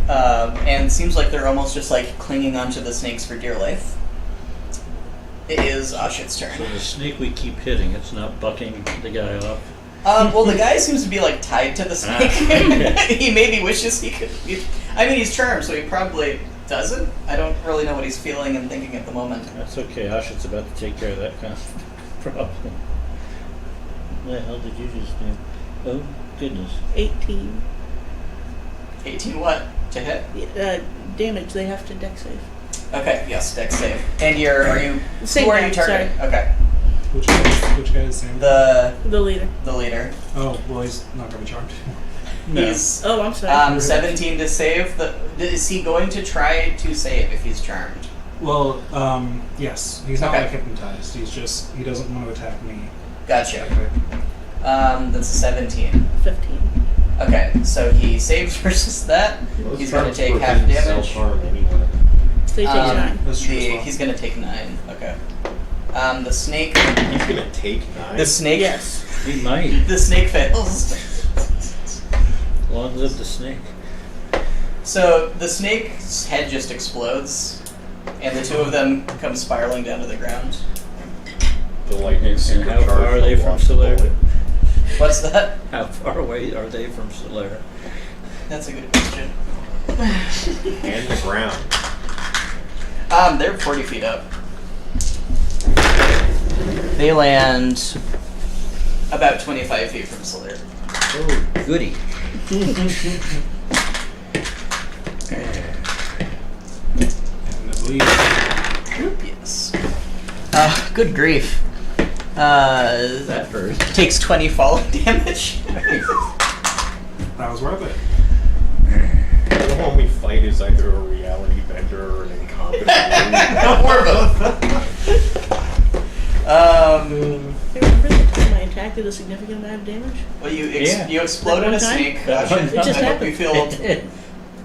And it seems like they're almost just, like, clinging onto the snakes for dear life. It is Ashit's turn. So the snake we keep hitting, it's not bucking the guy off. Well, the guy seems to be like tied to the snake. Okay. He maybe wishes he could. I mean, he's charmed, so he probably doesn't. I don't really know what he's feeling and thinking at the moment. That's okay, Ashit's about to take care of that kind of problem. What the hell did you just do? Oh, goodness. 18. 18 what? To hit? Damage, they have to deck save. Okay, yes, dex save. And are you? Same who are guy, you targeting? Okay, Which guy is Sam? the The leader. Oh, well, he's not going to be charmed. No. He's Oh, I'm sorry. 17 to save. Is he going to try to save if he's charmed? Well, yes. He's not Okay. like hypnotized. He doesn't want to attack me. Gotcha. That's a 17. 15. Okay, so he saves versus that. Those He's going to charms take were half being damage. self-harm anyway. So he takes 9. That's true as well. He's going to take 9. Okay. The snake. He's gonna take 9. The snake. Yes. He might. The snake fails. Long live the snake. So the snake's head just explodes, and the two of them come spiraling down to the ground. The lightning And how supercharged far are they will from block the Solaire? bullet. What's that? How far away are they from Solera? That's a good question. And the ground. They're 40 feet up. They land about 25 feet from Solera. Oh, goody. And I believe Yes. Good grief. That hurt. Takes 20 falling damage. that was worth it. The one we fight is either a reality bender or an incompetent. Or both. Hey, remember the time I attacked did a significant amount of damage? Well, you Yeah. you exploded That a one time? snake. That one Ashit. It just I hope happened. you feel.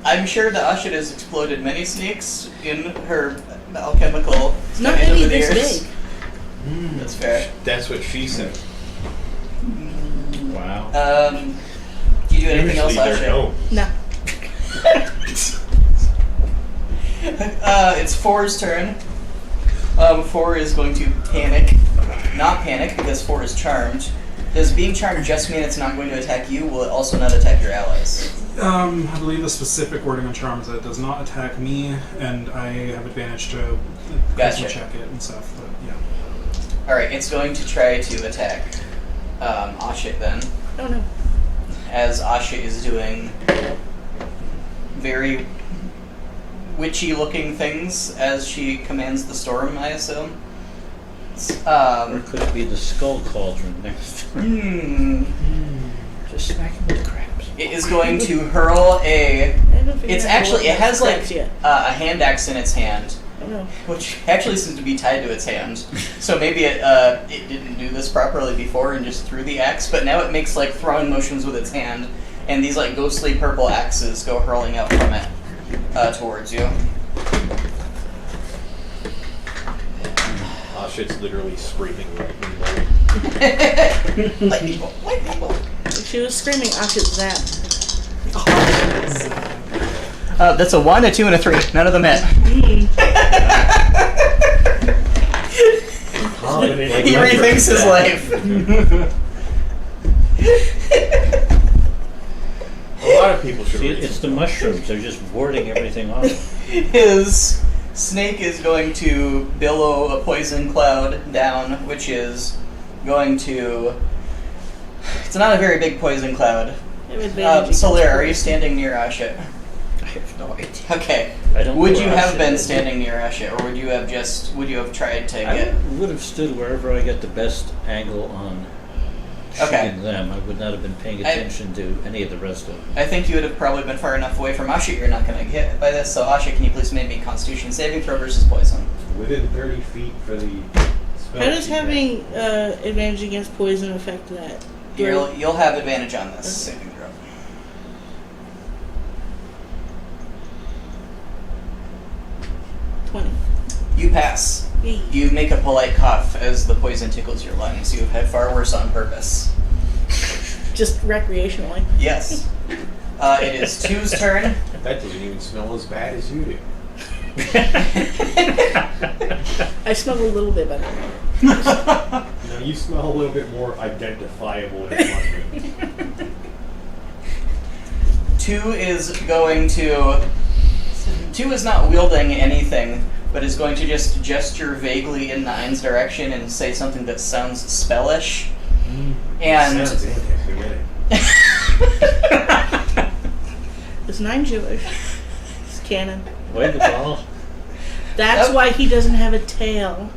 I'm sure that Ashit has exploded many snakes in her alchemical. Not studies any over the this years. big. That's fair. That's what she said. Wow. Do you do anything Usually else, they're Ashit? no. No. It's Four's turn. 4 is going to panic. Not panic, because 4 is charmed. Does being charmed just mean it's not going to attack you? Will it also not attack your allies? I believe the specific wording on charm is that it does not attack me, and I have advantage to Gotcha. charisma check it and stuff. But yeah. Alright, it's going to try to attack Ashit then. Oh no. As Ashit is doing very witchy looking things as she commands the storm, I assume. Or could it be the skull cauldron next to her? Just smack him with crabs. It is going to hurl a. I haven't figured It's out how actually, to it has like crabs yet. a hand axe in its hand, Oh no. which actually seems to be tied to its hand. So maybe it didn't do this properly before and just threw the axe, but now it makes like throwing motions with its hand, and these like ghostly purple axes go hurling out from it towards you. Ashit's literally screaming lightning bolt. Lightning bolt, lightning bolt. She was screaming Ashit Zap. That's a 1, a 2, and a 3. None of them hit. He rethinks his life. A lot of people should See, read it's the some mushrooms. They're just warding everything off. His snake is going to billow a poison cloud down, which is going to. It's not a very big poison cloud. I have advantage Soler, are you against standing near Ashit? I have no idea. Okay. I don't Would know you where have Ashit been is. standing near Ashit, or would you have tried to I get? would have stood wherever I get the best angle on Okay. shooting them. I would not have been paying attention to any of the rest of them. I think you would have probably been far enough away from Ashit. You're not going to get hit by this. So Ashit, can you please make me a Constitution saving throw versus poison? Within 30 feet for the spell. How does check. having advantage against poison affect that? You'll have advantage on this saving throw. You pass. Yay. You make a polite cough as the poison tickles your lungs. You have had far worse on purpose. Just recreationally. Yes. It is 2's turn. That doesn't even smell as bad as you do. I smell a little bit better. Now you smell a little bit more identifiable as mushroom. 2 is going to. 2 is not wielding anything, but is going to just gesture vaguely in 9's direction and say something that sounds spellish. And. Sounds anti-Semitic. Is 9 Jewish? It's canon. Wait the ball. That's Yep. why he doesn't have a tail.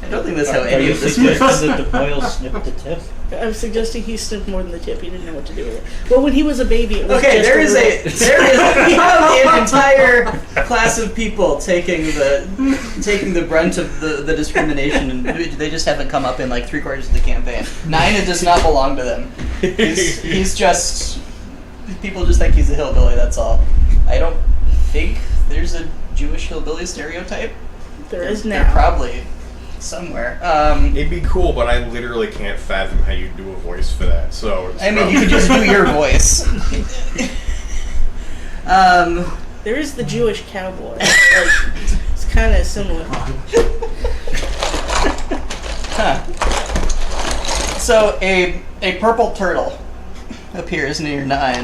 I don't think that's how Are any you of this suggesting works. that the boil snipped the tip? I'm suggesting he sniffed more than the tip. He didn't know what to do with it. Well, when he was a baby, it was Okay, just there is little- we have an entire class of people taking the brunt of the discrimination, and they just haven't come up in like 3/4 of the campaign. 9, it does not belong to them. He's just people just think he's a hillbilly. That's all. I don't think there's a Jewish hillbilly stereotype. There is They're now. probably somewhere. It'd be cool, but I literally can't fathom how you do a voice for that. So it's I mean, you could just do your voice. There is the Jewish cowboy. Like, it's kind of similar. Huh. So a purple turtle appears near 9,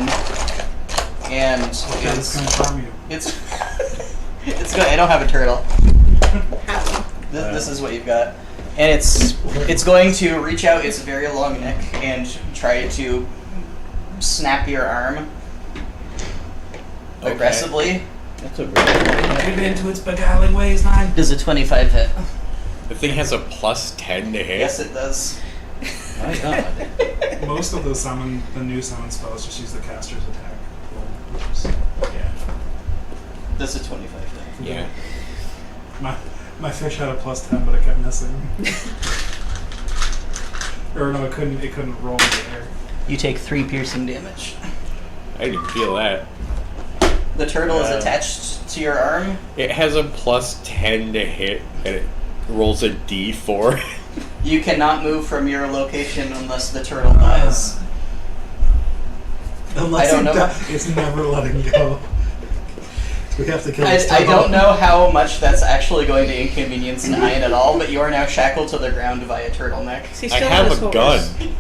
and It's going to harm you. it's good. I don't have a turtle. This is what you've got, and it's going to reach out its very long neck and try to snap your arm aggressively. That's a very Get into its beguiling ways, 9. Does a 25 hit? The thing has a +10 to hit. Yes, it does. my god. Most of the new summon spells just use the caster's attack roll, which is, Does a 25 hit? Yeah. my fish had a +10, but it kept missing. Or no, it couldn't roll in the air. You take 3 piercing damage. I didn't feel that. The turtle is attached to your arm. It has a +10 to hit, and it rolls a D4. You cannot move from your location unless the turtle dies. Unless I don't know. It's never letting go. We have to kill this I turtle. don't know how much that's actually going to inconvenience Nyan at all, but you are now shackled to the ground by a turtleneck. Is he I still on have his a horse? gun.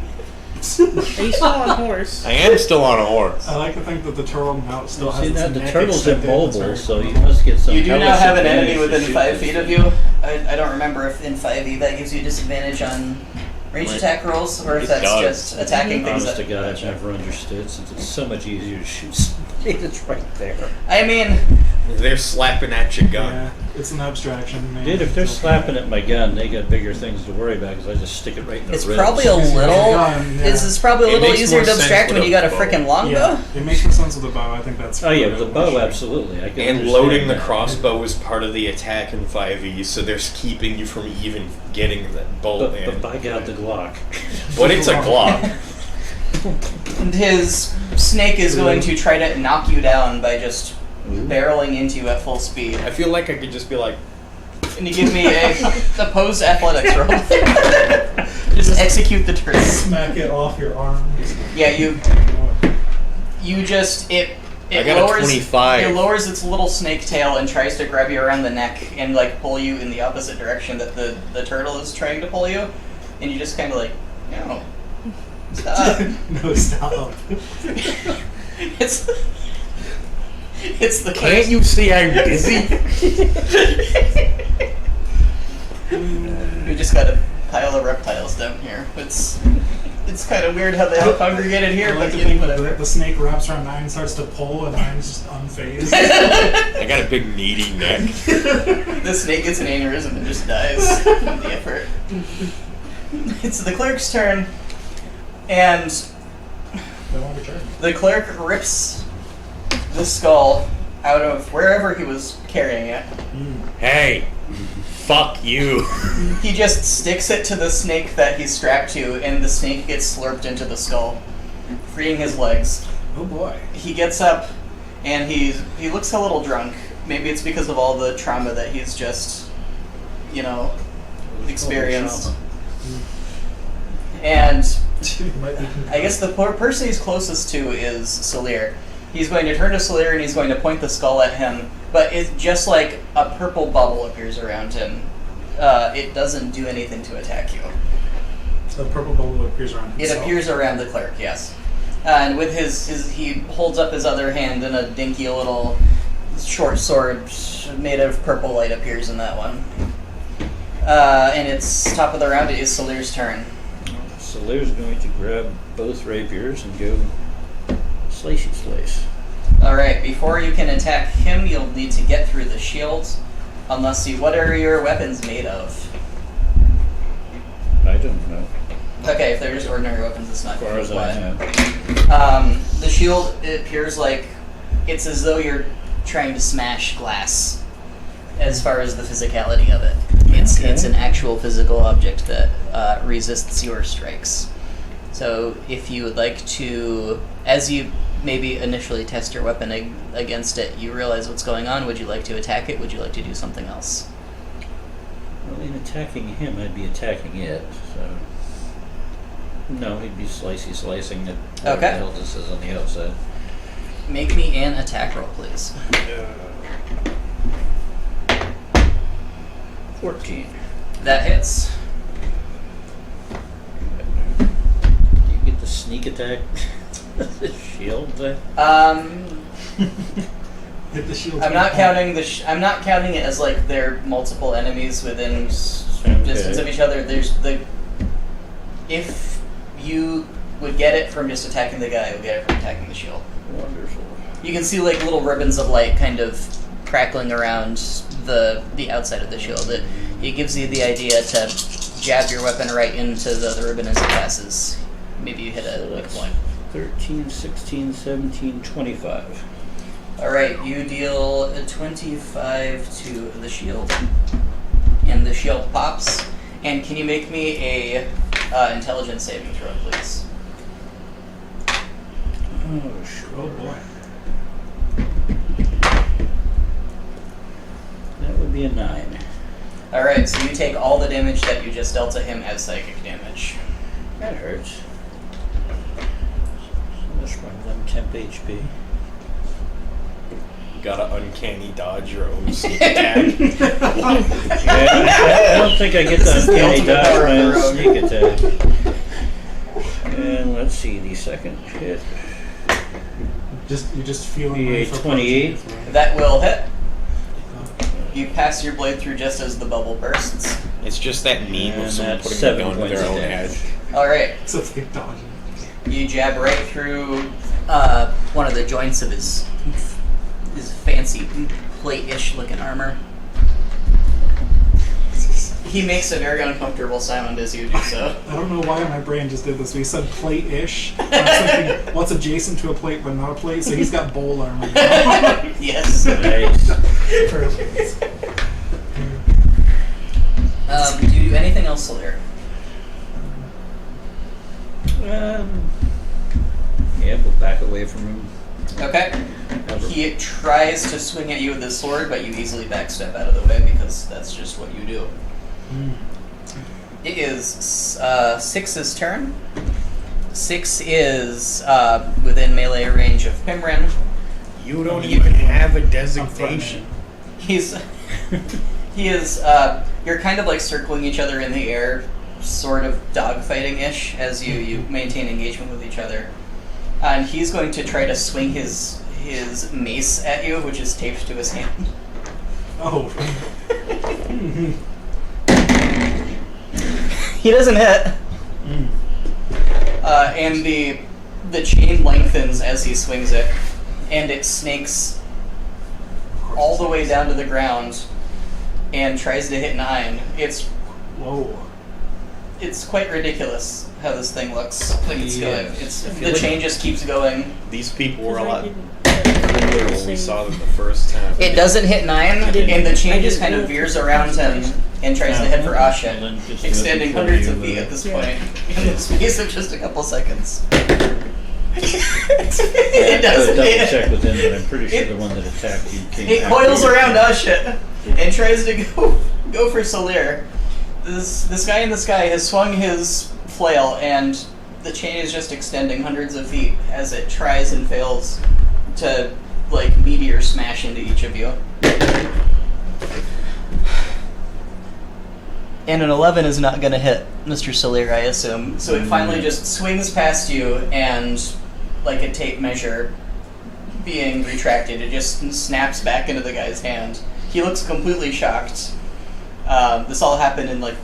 Are you still on horse? I am still on a horse. I like to think that the turtle now still has See its that the neck turtle's extended. It's immobile, very so you cool. must get some. You do now hellish have an enemy advantage to within shoot 5 this feet of thing. you. I don't remember if in 5e that gives you disadvantage on range Right. attack rolls, or if It that's does. just attacking things. Honest to God, I've Gotcha. never understood since it's so much easier to shoot somebody that's right there. I mean, They're slapping at your gun. Yeah, it's an abstraction. Man. Dude, if they're slapping at my gun, they got bigger things to worry about because I just stick it right in the it's ribs. probably a It's little. gun, yeah. It's probably a It little makes easier more to sense abstract with when a you got a bow. freaking longbow. Yeah, it makes more sense with the bow. I think that's. Oh yeah, with the really bow, much- absolutely. I can And understand loading the that. crossbow is part of the attack in 5e, so they're keeping you from even getting that bolt in. But by God, the Glock. But it's a Glock. And his snake is going to try to knock you down by just barreling into you at full speed. I feel like I could just be like, And you give me a opposed athletics roll. Just execute the turn. Smack it off your arm. Yeah, you just it I got a lowers 25. it lowers its little snake tail and tries to grab you around the neck and like pull you in the opposite direction that the turtle is trying to pull you, and you just kind of like, no, stop. No, stop. It's the can't you see I'm busy? We just got a pile of reptiles down here. It's kind of weird how they all congregated here, I like but to think whatever. that the snake wraps around 9 and starts to pull, and 9 is just unfazed. I got a big needy neck. The snake gets an aneurysm and just dies from the effort. It's the clerk's turn, and They won't return. the clerk rips the skull out of wherever he was carrying it. Hey, fuck you. He just sticks it to the snake that he's strapped to, and the snake gets slurped into the skull, freeing his legs. Oh boy. He gets up, and he looks a little drunk. Maybe it's because of all the trauma that he's just, experienced. And I guess the person he's closest to is Salir. He's going to turn to Salir and he's going to point the skull at him, but it's just like a purple bubble appears around him. It doesn't do anything to attack you. The purple bubble appears around It himself. appears around the clerk, yes. And with he holds up his other hand and a dinky little short sword made of purple light appears in that one. And it's top of the round. It is Salir's turn. Salir's going to grab both rapiers and go slicey slice. Alright, before you can attack him, you'll need to get through the shields. Unless you... What are your weapons made of? I don't know. Okay, if they're just ordinary weapons, it's not As far going as to I apply. know. The shield, it appears like... It's as though you're trying to smash glass, as far as the physicality of it. It's an actual physical object that resists your strikes. So if you would like to... As you maybe initially test your weapon against it, you realize what's going on. Would you like to attack it? Would you like to do something else? Well, in attacking him, I'd be attacking it, so... No, he'd be slicing it. Whatever Okay. the hell this is on the outside. Make me an attack roll, please. 14. That hits. sneak attack the shield thing? Hit the shield. I'm not counting I'm not counting it as like they're multiple enemies within distance of each other. There's if you would get it from just attacking the guy, you'll get it from attacking the shield. Wonderful. You can see like little ribbons of light kind of crackling around the outside of the shield. It gives you the idea to jab your weapon right into the ribbon as it passes. Maybe you hit a weak point. 13, 16, 17, 25. Alright, you deal a 25 to the shield. And the shield pops. And can you make me a intelligence saving throw, please? Oh, sure. Oh boy. That would be a 9. Alright, so you take all the damage that you just dealt to him as psychic damage. That hurts. So much from them temp HP. You gotta uncanny dodge your own sneak attack. I don't think I get This the is the uncanny ultimate power dodge of my the sneak attack. And let's see, the second hit. You're just feeling Be ready a for 28. punch. That will hit. You pass your blade through just as the bubble bursts. It's just that meme And of someone that's putting a 7 gun to points their of own damage. head. Alright, So it's like dodging. you jab right through one of the joints of his fancy plate-ish looking armor. He makes a very uncomfortable sound as you do so. I don't know why my brain just did this. We said plate-ish. I was thinking, what's adjacent to a plate but not a plate? So he's got bowl armor. Yes. Nice. Perfect. Do you do anything else, Solaire? Yeah, we'll back away from him. Okay. He tries to swing at you with his sword, but you easily backstep out of the way because that's just what you do. It is Six's turn. Six is within melee range of Pimrin. You don't even have a designation. He is, you're kind of like circling each other in the air, sort of dogfighting-ish, as you maintain engagement with each other. And he's going to try to swing his mace at you, which is taped to his hand. Oh. He doesn't hit. And the chain lengthens as he swings it, and it snakes all the way down to the ground and tries to hit 9. Whoa. It's quite ridiculous how this thing looks like it's going. If you The look- chain just keeps going. These people were a lot Because cooler when we saw them the first time. It doesn't hit 9, didn't- and the I chain just didn't kind of know. veers around him and tries to head for And Asha, then just extending before hundreds you, of feet at this Yeah. point in the space of just a couple seconds. I It have to doesn't double hit. check with him, but I'm pretty sure It- the one that attacked you came It after coils you. around Asha and tries to go for Solaire. This guy in the sky has swung his flail, and the chain is just extending hundreds of feet as it tries and fails to, like, meteor smash into each of you. And an 11 is not going to hit Mr. Solaire, I assume. So it finally just swings past you, and, like a tape measure being retracted, it just snaps back into the guy's hand. He looks completely shocked. This all happened in, like,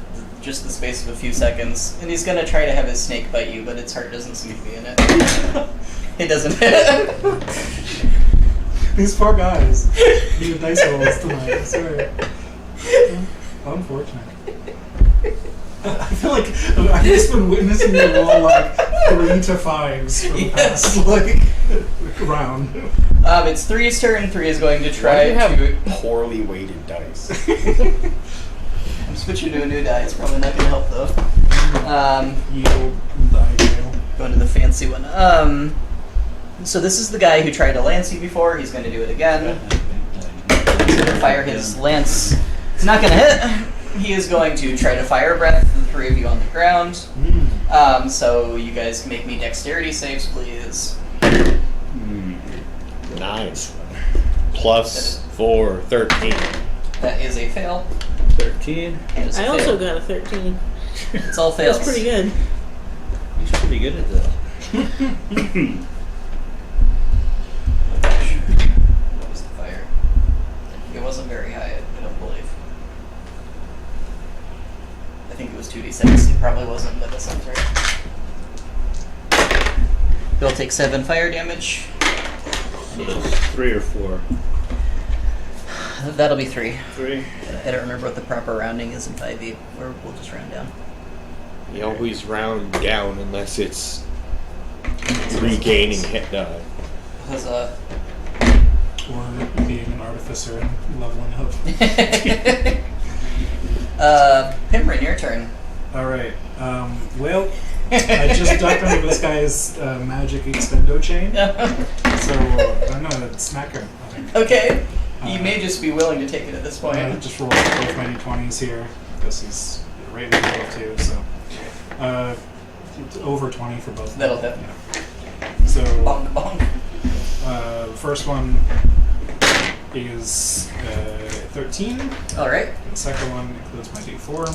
just the space of a few seconds. And he's going to try to have his snake bite you, but its heart doesn't seem to be in it. It doesn't hit. These poor guys. Need dice rolls tonight, I swear. Unfortunate. I feel like I've just been witnessing you roll like 3 to 5s for the Yes, past look. round. It's 3's turn. 3 is going to Why try do you have to... poorly weighted dice? I'm switching to a new die. It's probably not going to help, though. Yield die trail. Going to the fancy one. So this is the guy who tried to lance you before. He's going to do it again. He's going to fire his lance. It's not going to hit. He is going to try to fire breath the 3 of you on the ground. So you guys can make me dexterity saves, please. 9 plus 4, 13. That is a fail. 13. That is a I also fail. got a 13. It's all fails. That's pretty good. He's pretty good at that. What was the fire? It wasn't very high, I don't believe. I think it was 2d6. It probably wasn't, but that sounds right. He'll take 7 fire damage. So that's 3 or 4. That'll be 3. 3. I don't remember what the proper rounding is in 5e, or we'll just round down. You always round down unless it's regaining hit die. Huzzah. Or being an artificer and leveling up. Pimrin, your turn. Alright, well, I just ducked under this guy's magic extendo chain, so I'm gonna smack him, I think. Okay. You may just be willing to take it at this point. Just roll both my d20s here, because he's right in the middle too, so. It's over 20 for both of them. That'll hit. Yeah. So, Bonk, bonk. first one is 13. Alright. The second one includes my d4.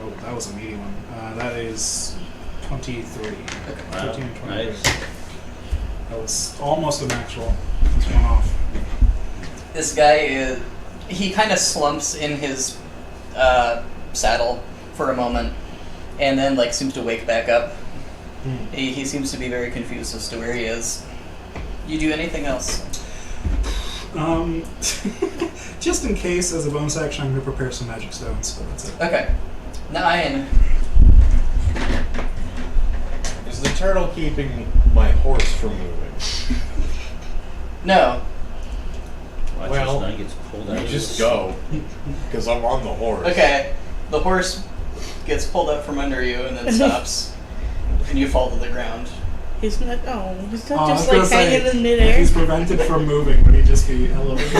Oh, that was a meaty one. That is 23. Okay. Wow. 13 and 23. Nice. That was almost a max roll. That's one off. This guy he kind of slumps in his saddle for a moment, and then like seems to wake back up. He seems to be very confused as to where he is. You do anything else? Just in case, as a bonus action, I'm going to prepare some magic stones, but that's it. Okay. 9. Is the turtle keeping my horse from moving? No. Watch Well, this knight gets pulled out You of just his- go. Because I'm on the horse. Okay. The horse gets pulled up from under you and then stops. And you fall to the ground. He's not. Oh, he's not I just was like gonna hanging say, in If midair. he's prevented from moving, would he just be elevated?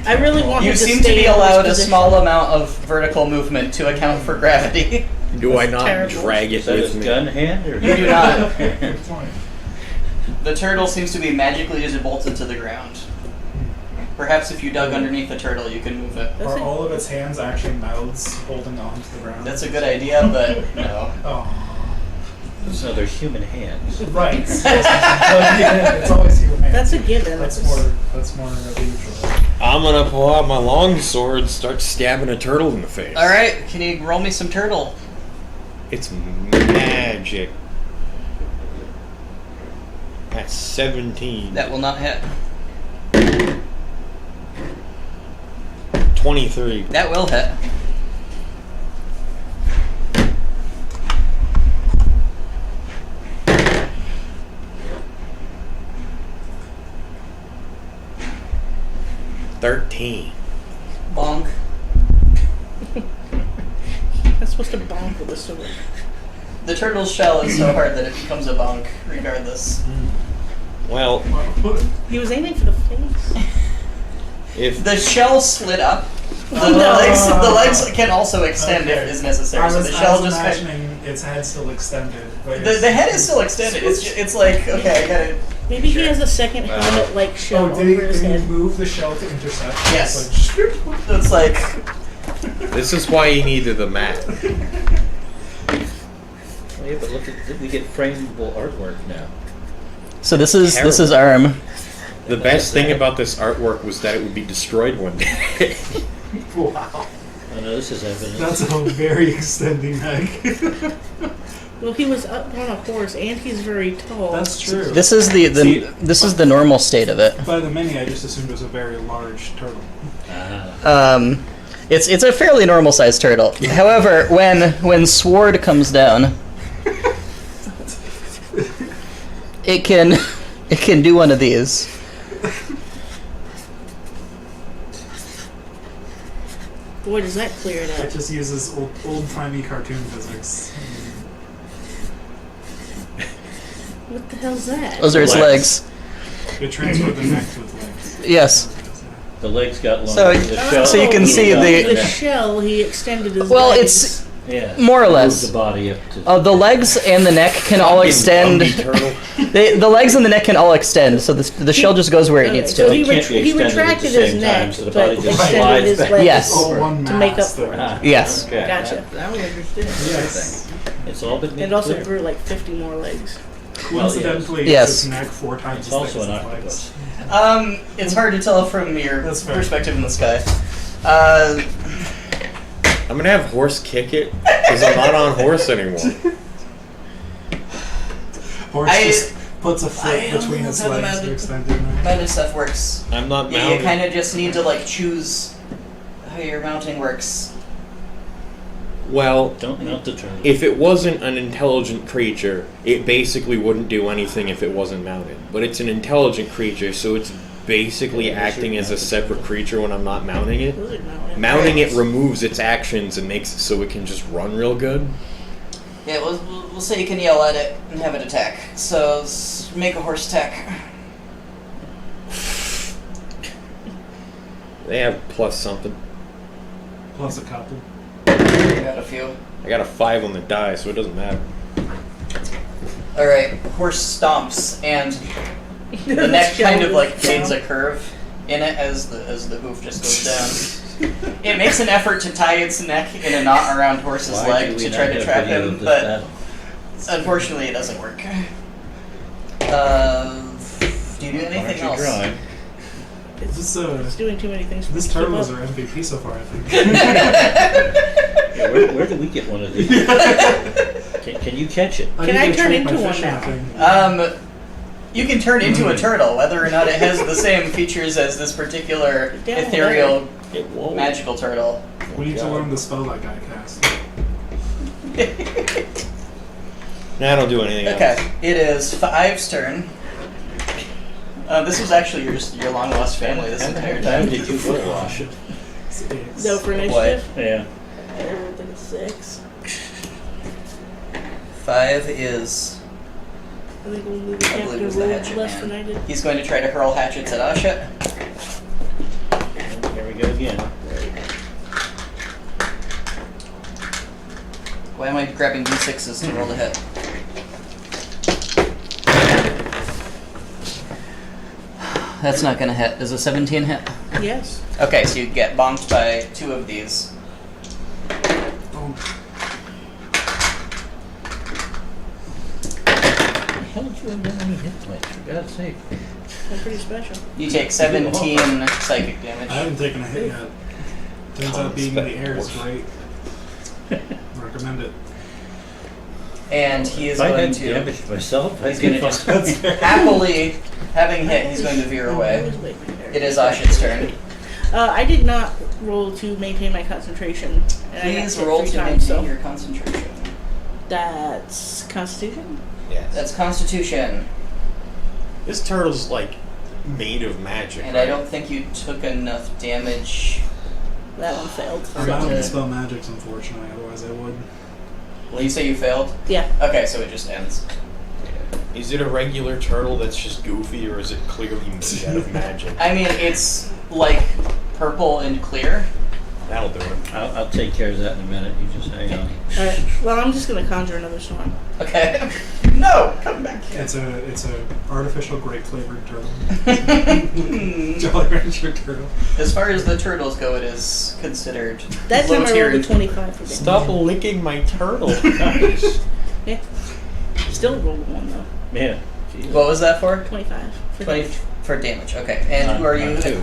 I really want You him to seem to stay be in this allowed a position. small amount of vertical movement to account for gravity. Do I not terrible. drag it Is that with his me? gun hand? Or You do not. Good point. The turtle seems to be magically just bolted to the ground. Perhaps if you dug underneath the turtle, you can move it. That's Are a- all of its hands actually mouths holding on to the ground? That's a good idea, but no. Oh. So they're human hands. Right. It's always human hands. That's a given. That's more of the usual. I'm gonna pull out my long sword and start stabbing a turtle in the face. Alright, can you roll me some turtle? It's magic. That's 17. That will not hit. 23. That will hit. Bonk. That's supposed to bonk with a sword. The turtle's shell is so hard that it becomes a bonk, regardless. Well, He was aiming for the face. if The shell slid up. The legs can also extend Okay. if is necessary. I So was, the I shell was just imagining its head still extended. But the head is still extended. It's like, okay, I gotta. Maybe he has a second helmet-like shell Oh, did he, over his did he head. move the shell to intercept? Yes. It's like, It's like this is why you needed the mat. Oh, yeah, but look at we get frameable artwork now. so. This is Terrible. Arm. The best thing about this artwork was that it would be destroyed one day. wow. Oh no, this is evidence. That's a very extending neck. Well, he was up on a horse, and he's very tall. That's true. This is the this is the normal state of it. By the mini, I just assumed it was a very large turtle. Ah. It's a fairly normal sized turtle. However, when Sword comes down, it can do one of these. Boy, does that clear it It up. just uses old-timey cartoon physics. What the hell's that? Those are its legs. It transferred the neck with legs. Yes. The legs got longer. So- the shell, so you can see the the- shell. He extended his. Well, legs. it's yeah, more or moved less. the body up to. The legs and the neck can all extend. Gumby turtle. The legs and the neck can all extend, so the shell just goes where it needs So to. he, They can't be he extended at the retracted same his time, neck, so the but body just extended slides his back. legs Yes. Oh, one to make up mass for it. Ah, Yes. okay. Gotcha. Now we understand. Yes. It's all been made It also clear. grew like 50 more legs. Coincidentally, Yes. it's its neck 4 times It's as thick also as an its legs. octopus. It's hard to tell from your That's fair. perspective in the sky. I'm gonna have horse kick it because I'm not on horse anymore. Horse I- just puts a I foot don't between know its how the legs to mounted- extend it. Mounted stuff works. I'm not Yeah, you mounted. kind of just need to like choose how your mounting works. Well, Don't mount the turtle. if it wasn't an intelligent creature, it basically wouldn't do anything if it wasn't mounted. But it's an intelligent creature, so it's basically Yeah, acting as a separate creature when I'm not mounting it. Those are mounted. Mounting it removes its actions and makes it so it can just run real good. Yeah, we'll say you can yell at it and have it attack. So make a horse attack. They have plus something. Plus a couple. You got a few. I got a 5 on the die, so it doesn't matter. All right, horse stomps, and the neck kind of like fades a curve in it as the hoof just goes down. It makes an effort to tie its neck in a knot around horse's Why leg do we to not try to have trap video him, of this but battle? unfortunately it doesn't work. Do you do anything Aren't you else? drawing? It's doing too many things for me This to keep turtle is up. our MVP so far, I think. Yeah, where did we get one of these? Can you catch it? Can I need to turn train my into one fishing now? thing. You can turn into a turtle, whether or not it has the same features as this particular Damn, ethereal It won't. magical turtle. We need to God. learn the spell that guy cast. Nah, I don't do anything else. Okay, it is Five's turn. This was actually your long lost family this entire How time. did you go wash it? No, for What? initiative. Yeah. Everything is 6. 5 is I think only the I captain believe it was the rolled hatchet less than I man. did. He's going to try to hurl hatchets at Asha. And here we go again. Why am I grabbing d6s to roll the hit? That's not gonna hit. Is a 17 hit? Yes. Okay, so you get bonked by 2 of these. How did you have that many hit points? For God's sake. I'm pretty special. You take 17 psychic damage. I haven't taken a hit yet. Turns out being in the air is great. Recommend it. And he is If I going hadn't to. damaged myself, He's I'd going be to just fine. happily, having hit, he's going to veer away. It is Asha's turn. I did not roll to maintain my concentration. And I got Please hit roll 3 to times, maintain so your concentration. that's Constitution. Yes. That's Constitution. This turtle's like made of magic. And right? I don't think you took enough damage. That one failed. I'm not to- going to spell magics, unfortunately, otherwise I would. Well, you say you failed? Yeah. Okay, so it just ends. Is it a regular turtle that's just goofy, or is it clearly made out of magic? I mean, it's like purple and clear. That'll do it. I'll take care of that in a minute. You just hang on. Alright. Well, I'm just gonna conjure another storm. Okay. No, come back here. It's a artificial grape flavored turtle. Jolly Rancher turtle. As far as the turtles go, it is considered That low time I rolled tier. a 25 for damage. Stop licking my turtle. Nice. Yeah. Still rolled 1 though. Yeah. Jeez. What was that for? 25 for 20 damage. for damage. Okay. And who are you? Two.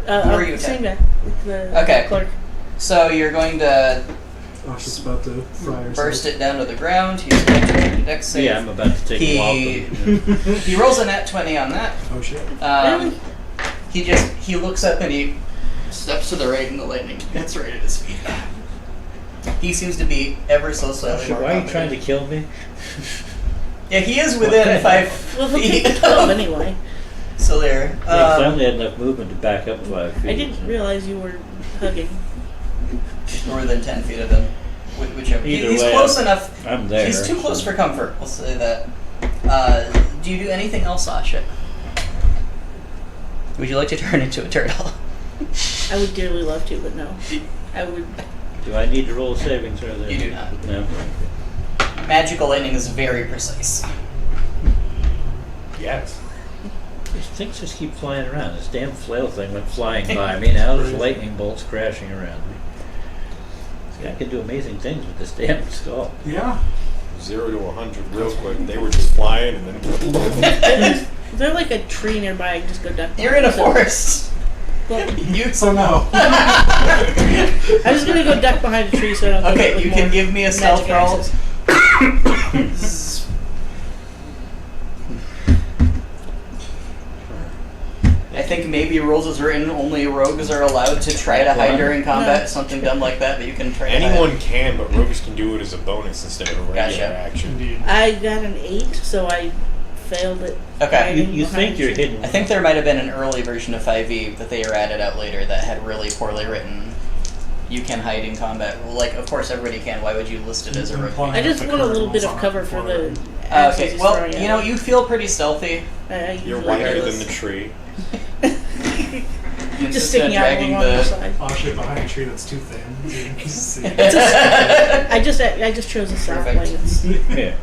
Who are you Same attacking? guy. The Okay. clerk. So you're going to Oh, she's about to fry herself. burst it down to the ground. He's going to make a dex save. Yeah, I'm about to take He- a walk. He rolls a nat 20 on that. Oh shit. Really? He looks up and he steps to the right and the lightning hits right at his feet. He seems to be ever so slightly more Why are you trying to confident. kill me? Yeah, he is within 5 Well, he'll feet. take the 12 anyway. So there. Yeah, 'cause I only had enough movement to back up 5 feet. I didn't realize you were hugging. More than 10 feet of them. Whichever. Either He's way, close enough. I'm there. He's too close so- for comfort. We'll say that. Do you do anything else, Sasha? Would you like to turn into a turtle? I would dearly love to, but no. I would. Do I need to roll a saving throw there? You do not. No. Magical lightning is very precise. Yes. These things just keep flying around. This damn flail thing went flying by me. Now there's lightning bolts crashing around me. See, I can do amazing things with this damn skull. Yeah. 0 to 100 real quick. They were just flying and then. Is there like a tree nearby I can just go duck You're in a behind? forest. Well, So no. I'm just gonna go duck behind a tree so I don't. Okay, get you more can give me a stealth magic roll. axes. I think maybe rules as written, only rogues are allowed to try to hide during combat, No. something dumb like that, but you can try to Anyone hide. can, but rogues can do it as a bonus instead of a regular Gotcha. action. Indeed. I got an 8, so I failed it. Okay. hiding You behind think a you're tree. hidden. I think there might have been an early version of 5e that they added out later that had really poorly written, you can hide in combat. Well, like, of course everybody can, why would you list it as a rogue? Implying I just that the want a current little bit rules of aren't cover for the for- axes Okay, he's well, throwing you at know, me. you feel pretty stealthy. I You're usually wider do. than the tree. You Just insist on sticking out dragging along the the... side. Oh shit, behind a tree that's too thin. You can see. I just chose a south Perfect. lane.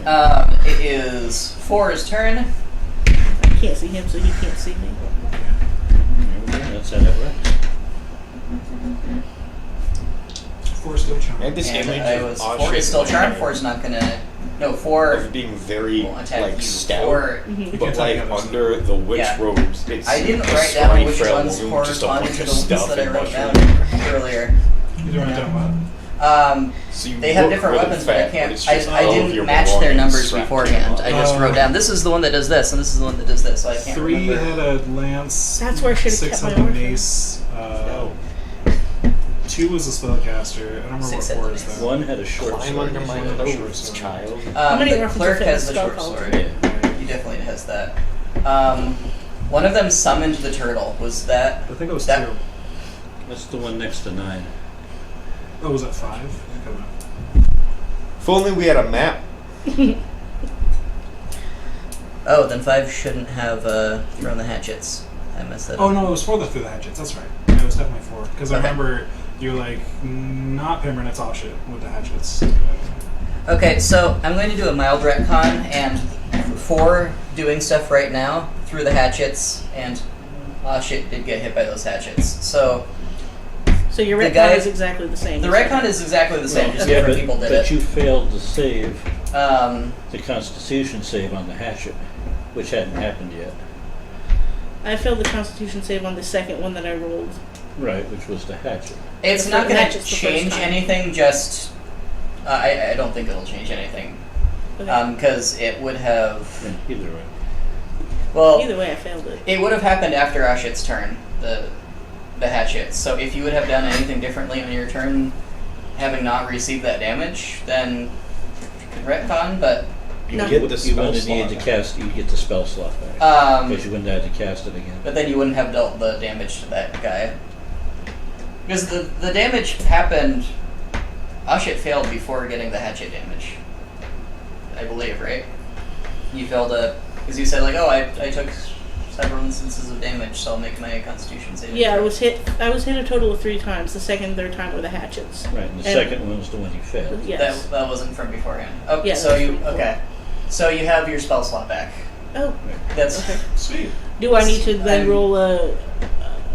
Yeah. It is Four's turn. I can't see him, so he can't see me. That's how that works. Four still charmed. And this And image I of was odd 4 shape is still in my charmed. head 4's not gonna... No, 4 of being very will attack like you. stout, 4... Mhm. You but can't like tell the others. under the witch Yeah. robes, it's I didn't a write down scrawny, which frail ones woman, just a corresponded bunch to of the ones stuff that I and wrote mushrooms. down earlier. You don't write down what? They So you have look different really weapons, fat, but I can't. it's just I all of didn't your match their belongings numbers strapped to beforehand. your I just body. wrote down, this is the one that does this, and this is the one that does this, so I can't 3 remember. had a lance. That's where I should've 6 kept my had a orphan. mace. 2 was a spellcaster. I don't remember 6 what had 4 the is mace. though. One had a short Climb sword. under my Short nose, sword. child. How many The references clerk have has the spell short called? sword. Yeah. He definitely has that. One of them summoned the turtle. Was that... I think it was That- 2. That's the one next to 9. Oh, was that 5? Okay. If only we had a map. Oh, then 5 shouldn't have thrown the hatchets. I messed that Oh up. no, it was 4 that threw the hatchets. That's right. Yeah, it was definitely 4. Because I Okay. remember you were like, not Pimmer, it's all shit with the hatchets. Okay, so I'm going to do a mild retcon, and 4 doing stuff right now through the hatchets, and shit did get hit by those hatchets. So So your The retcon guy- is exactly the same. the retcon is exactly the same, just Yeah, different but, people did but it. you failed to save Um, the Constitution save on the hatchet, which hadn't happened yet. I failed the Constitution save on the second one that I rolled. Right, which was the hatchet. it's The not first going to hatchet's the first change time. anything, just... I don't think it'll change anything. Okay. Because it would have... Yeah, either way. Well, Either way, I failed it. it would have happened after Ashit's turn, the hatchets. So if you would have done anything differently on your turn, having not received that damage, then you could retcon, but... You No. get the You spell wouldn't need slot to back. cast. You get the spell slot back because you wouldn't have to cast it again. But then you wouldn't have dealt the damage to that guy. Because the damage happened... Ashit failed before getting the hatchet damage. I believe, right? You failed because you said, like, oh, I took several instances of damage, so I'll make my Constitution saving Yeah, I throw. was hit a total of 3 times. The second and third time were the hatchets. Right, and the And- second one was the one you failed. Yes. That wasn't from beforehand. Oh, Yeah, so that was you... from before. Okay. So you have your spell slot back. Oh, That's... okay. Sweet. Do I need to then I'm- roll Uh,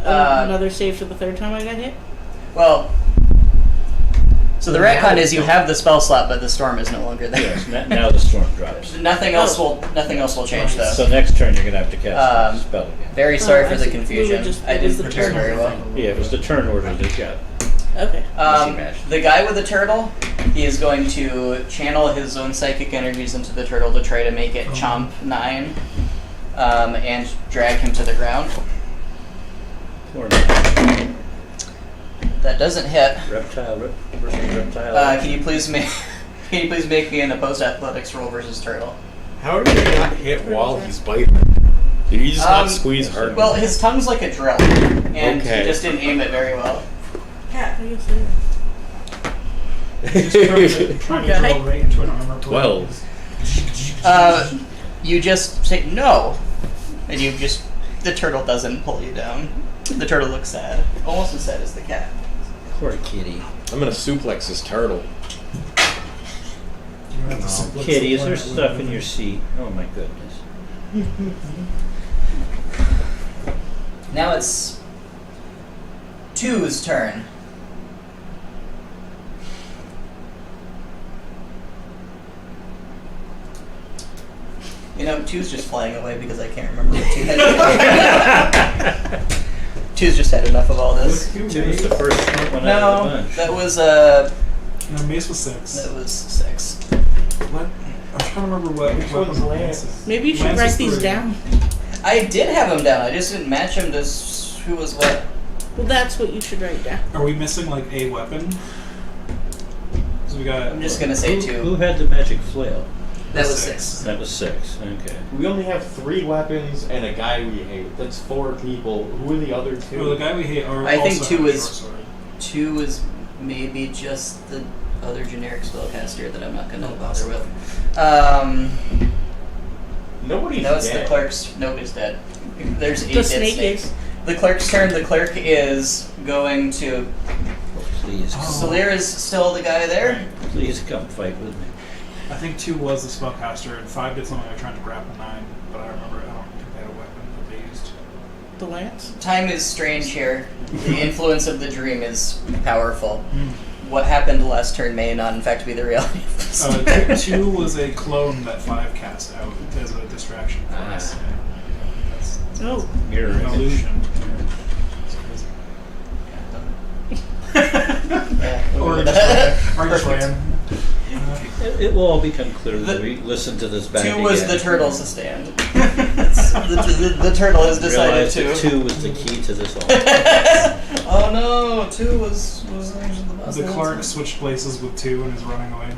another save for the third time I got hit? Well... So the Well, now retcon it's is you not. have the spell slot, but the storm is no longer there. Yes, now the storm drops. Nothing else will change, though. So next turn you're gonna have to cast the spell again. Very sorry Oh, for I the see. confusion. We were just- I it was didn't the prepare turn very order well. thing. Yeah, it was the turn order that got. Okay. The guy with the turtle, he is going to channel his own psychic energies into the turtle to try to make it chomp 9 and drag him to the ground. Or not. That doesn't hit. Reptile versus reptile. Can you please make me an opposed athletics roll versus turtle? How did he not hit while he's biting? Did he just not squeeze hard Well, enough? his tongue's like a drill, and Okay. he just didn't aim it very well. Cat, I guess it Just trying to Okay. drill right into an armor plate. 12. You just say no, and the turtle doesn't pull you down. The turtle looks sad, almost as sad as the cat. Poor kitty. I'm gonna suplex this turtle. You have to simply Kitty, is supply there it stuff with in your seat? Oh my goodness. Now it's 2's turn. You know, 2's just flying away because I can't remember what 2 had. 2's just had enough of all this. 2 is the first smart one out of the No, bunch. that was No, mace was 6. that was 6. What? I'm trying to remember what Which weapon one's Lance Lance? is. Maybe you should Lance write is these 3. down. I did have them down. I just didn't match them to who was what. Well, that's what you should write down. Are we missing like a weapon? So we got. I'm just gonna say Who 2. had the magic flail? That was 6. 6. That was 6. Okay. We only have 3 weapons and a guy we hate. That's 4 people. Who are the other 2? Well, the guy we hate. I think also 2 has a is- short sword. 2 is maybe just the other generic spellcaster that I'm not gonna Oh, bother with. Nobody's No, it's dead. the clerk's. Nobody's dead. There's 8 The dead snake snakes. is. The clerk's turn. The clerk is going to. Oh, please. Solir is still the guy there. Please come fight with me. I think 2 was the spellcaster, and 5 did something like trying to grapple 9, but I don't think they had a weapon that they used. The lance? Time is strange here. The influence of the dream is powerful. Hmm. What happened last turn may not, in fact, be the reality of this. 2 was a clone that 5 cast out as a distraction for us. Ah. That's Oh. Mirror an image. illusion. Yeah. Or just ran. It will all become clear The- when we listen to this back 2 was again. the turtle's stand. the turtle has decided Realize to. that 2 was the key to this all. Oh no, 2 was actually the boss. The the whole clerk time. switched places with 2 and is running away now.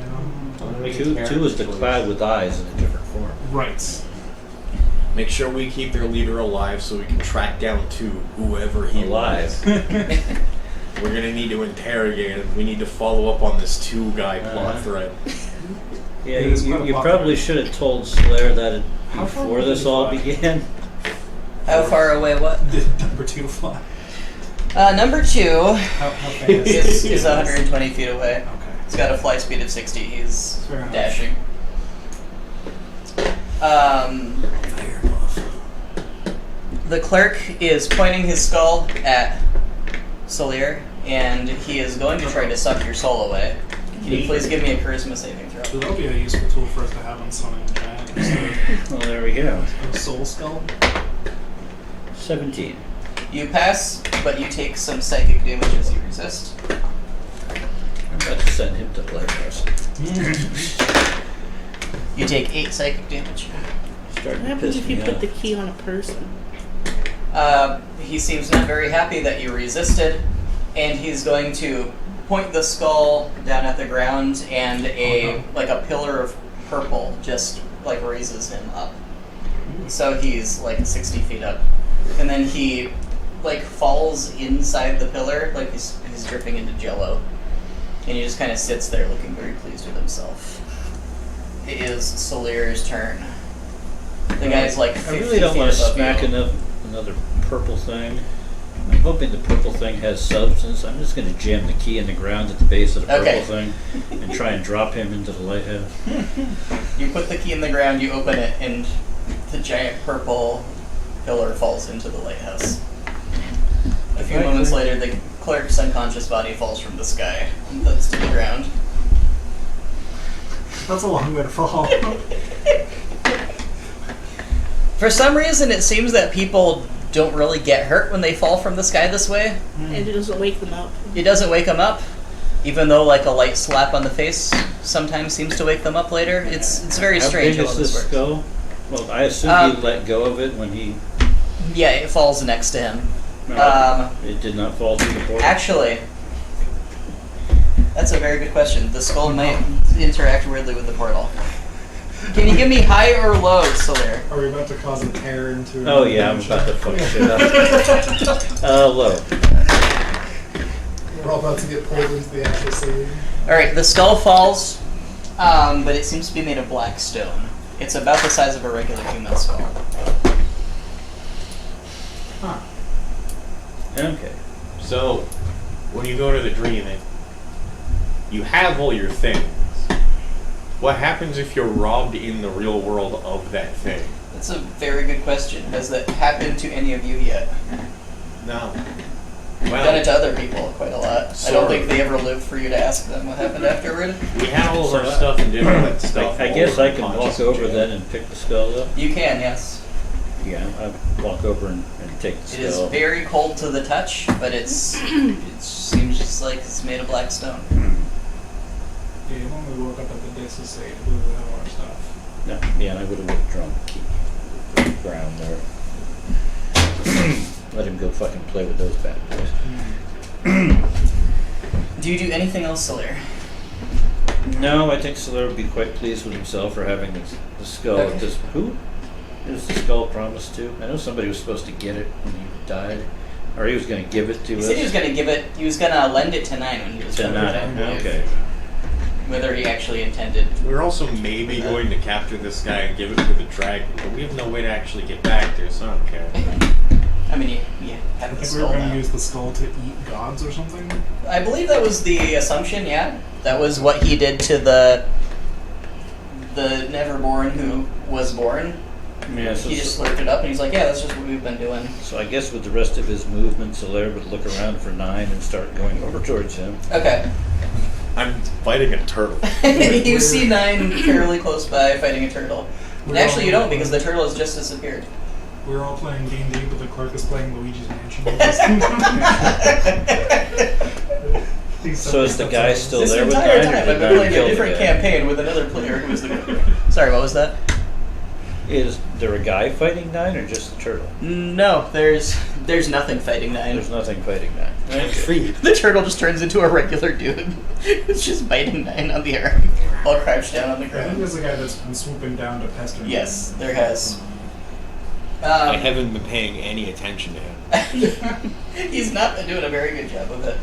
I'm gonna make a 2 character is the choice. cloud with eyes in a different form. Right. Make sure we keep their leader alive so we can track down 2, whoever he Alive. was. We're gonna need to interrogate him. We need to follow up on this 2 guy plot Uh-huh. thread. Yeah, It is quite a you plot probably thread. should have told Slayer that How far before away this did he all fly? began. How far away? What? Did number 2 fly? Number 2 How fast? is 120 feet away. Okay. He's got a flight speed of 60. He's Fair enough. dashing. The clerk is pointing his skull at Solir, and he is going to try to suck your soul away. Can you please give me a charisma saving throw? So that'll be a useful tool for us to have on summoning the giant. Well, there we go. A soul skull. 17. You pass, but you take some psychic damage as you resist. I'm about to send him to Lighthouse. You take 8 psychic damage. Starting What to happens piss if you me put off. the key on a person? He seems not very happy that you resisted, and he's going to point the skull down at the ground, and a pillar of purple just like raises him up. So he's like 60 feet up, and then he like falls inside the pillar, like he's dripping into jello, and he just kind of sits there looking very pleased with himself. It is Solir's turn. The guy's like 50 I really don't feet want to above smack you. another purple thing. I'm hoping the purple thing has substance. I'm just going to jam the key in the ground at the base of the purple Okay. thing and try and drop him into the lighthouse. You put the key in the ground, you open it, and the giant purple pillar falls into the lighthouse. A few moments later, the clerk's unconscious body falls from the sky and thuds to the ground. That's a long way to fall. For some reason, it seems that people don't really get hurt when they fall from the sky this way. And it doesn't wake them up. It doesn't wake them up, even though like a light slap on the face sometimes seems to wake them up later. It's very How strange big how is this this works. skull? Well, I assume he let go of it when he... Yeah, it falls next to him. It did not fall through the portal. Actually, that's a very good question. The skull might interact weirdly with the portal. Can you give me high or low, Solir? Are we about to cause a tear into? Oh yeah, I'm about to fuck shit up. Low. We're all about to get pulled into the actual scene. Alright, the skull falls, but it seems to be made of black stone. It's about the size of a regular human skull. Huh. Okay. So, when you go to the dreaming, you have all your things. What happens if you're robbed in the real world of that thing? That's a very good question. Has that happened to any of you yet? No. done it to other people quite a lot. I Sort don't of. think they ever lived for you to ask them what happened afterward. We had all of our So, stuff and didn't let stuff. I guess all I over can walk conscious over jail. then and pick the skull up. You can, yes. Yeah, I walk over and take the It is skull. very cold to the touch, but it seems just like it's made of black stone. Yeah, you only woke up at the disc to say we have our stuff. No, yeah, and I would have withdrawn the key to the ground there. Let him go fucking play with those bad boys. Do you do anything else, Solaire? No, I think Soler would be quite pleased with himself for having the skull. Okay. Does, who is the skull promised to? I know somebody was supposed to get it when he died. Or he was going to give it to He us. said he was going to give it. He was going to lend it to 9 when he was To going 9, to okay. Whether he actually intended. We're also maybe going to capture this guy and give it to the dragon, but we have no way to actually get back there, so I don't care. I mean, you I have the think we were skull going to now. use the skull to eat gods or something. I believe that was the assumption. Yeah, that was what he did to the Neverborn who was born. Yeah, so, He just slurped it up, and he's like, "Yeah, that's just what we've been doing." so I guess with the rest of his movement, Soler would look around for 9 and start going over towards him. Okay. I'm fighting a turtle. You see 9 fairly close by fighting a turtle. And We're actually, you all- don't because the turtle has just disappeared. We were all playing D&D, but the clerk is playing Luigi's Mansion. So is the guy still This there with entire 9? time, or I've did been 9 playing kill a the different guy? campaign with another player who was the. Sorry, what was that? Is there a guy fighting 9 or just the turtle? No, there's nothing fighting 9. There's nothing fighting 9. I'm free. The turtle just turns into a regular dude. It's just biting 9 on the arm, while crouched down on the I think ground. there's a guy that's been swooping down to pester him. Yes, there has. I haven't been paying any attention to him. He's not been doing a very good job of it.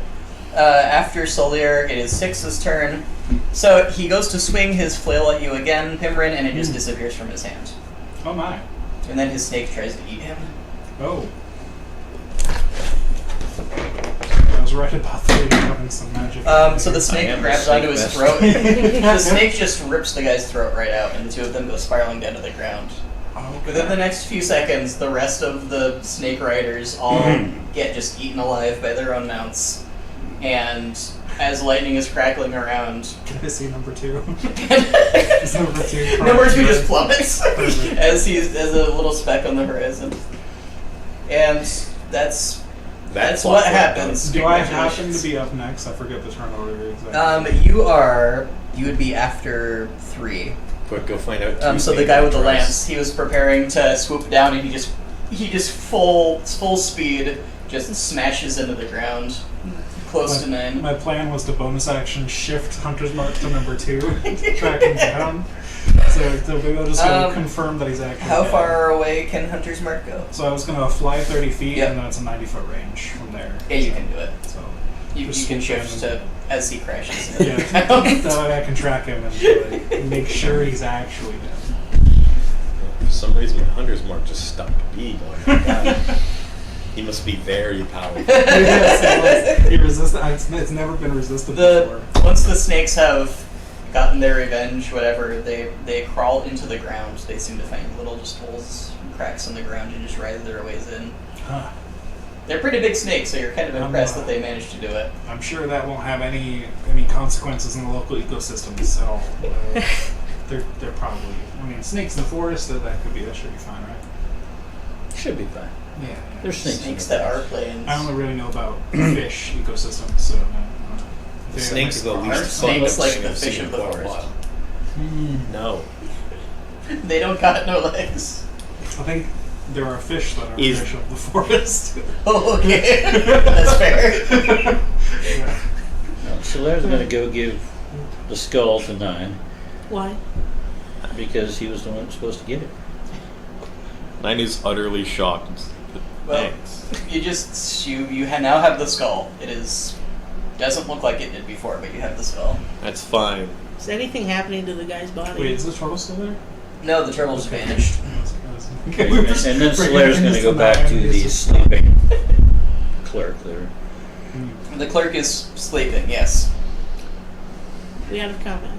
After Solier, it is 6's turn. So he goes to swing his flail at you again, Pimrin, and it just disappears from his hand. Oh my. And then his snake tries to eat him. Oh. I was right about the lady having some magic. So the I snake am the grabs snake onto his master. throat. The snake just rips the guy's throat right out, and the two of them go spiraling down to the ground. Within the next few seconds, the rest of the snake riders all get just eaten alive by their own mounts. And as lightning is crackling around, Can I see number 2? number number 2. two just plummets as a little speck on the horizon. And that's what happens. Do I happen to Congratulations. be up next? I forget the turn order exactly. You would be after 3. Quick, go find out. So the guy with the lance, he was preparing to swoop down, and he just full speed just smashes into the ground, close to 9. My plan was to bonus action shift Hunter's Mark to number 2, track him down. So maybe I'll just go confirm that he's actually How dead. far away can Hunter's Mark go? So I was going to fly 30 feet, Yep. and then it's a 90-foot range from there. Yeah, you can do it. So You Just can swoop shift in to as he crashes into yeah, the ground. that way I can track him and like, make sure he's actually dead. For some reason, my Hunter's Mark just stopped being on. He must be very powerful. He it's never been resisted before. Once the snakes have gotten their revenge, whatever, they crawl into the ground. They seem to find little just holes and cracks in the ground and just writhe their ways in. Huh. They're pretty big snakes, so you're kind of I'm, impressed that they managed to do it. I'm sure that won't have any consequences in the local ecosystems at all. They're probably. I mean, snakes in the forest. That should be fine, right? Should be fine. Yeah. There's snakes. Snakes in the that are forest. plains. I only really know about fish ecosystems, so. Snakes are the Are least snakes fun like thing the I've fish seen of in the quite a forest? while. No. They don't got no legs. I think there are fish that are Is- fish of the forest. Oh, okay. That's fair. Yeah. No, Soler's going to go give the skull to 9 Why? because he was the one that was supposed to get it. 9 is utterly shocked. Well, Thanks. you now have the skull. Doesn't look like it did before, but you have the skull. That's fine. Is anything happening to the guy's body? Wait, is the turtle still there? No, the turtle just vanished. Okay, And then Soler's going to go back to the sleeping clerk there. The clerk is sleeping. Yes. Are we out of combat?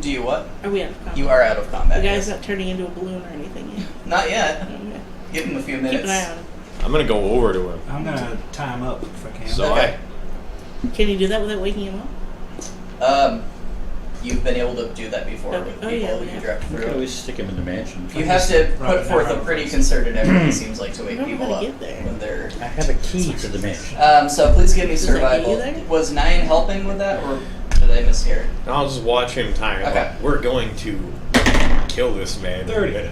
Do you what? Are we out of combat? You are out of combat. The guy's yes. not turning into a balloon or anything yet. Not yet. Okay. Give him a few Keep minutes. an eye on him. I'm gonna go over to him. I'm gonna tie him up if I can. So Okay. Can you do that without waking him up? You've been able to do that before Okay. with Oh, people yeah, that we you have. direct You can through. always stick him in the mansion. You have to Right, put forth a right. pretty concerted effort, it seems like, to I wake don't know people how up to get there. when they're. I have a key to the mansion. So please give me Does that get survival. you there? Was 9 helping with that, or did I mishear? I'll just watch him tie him Okay. up. We're going to kill this man in a 30. minute.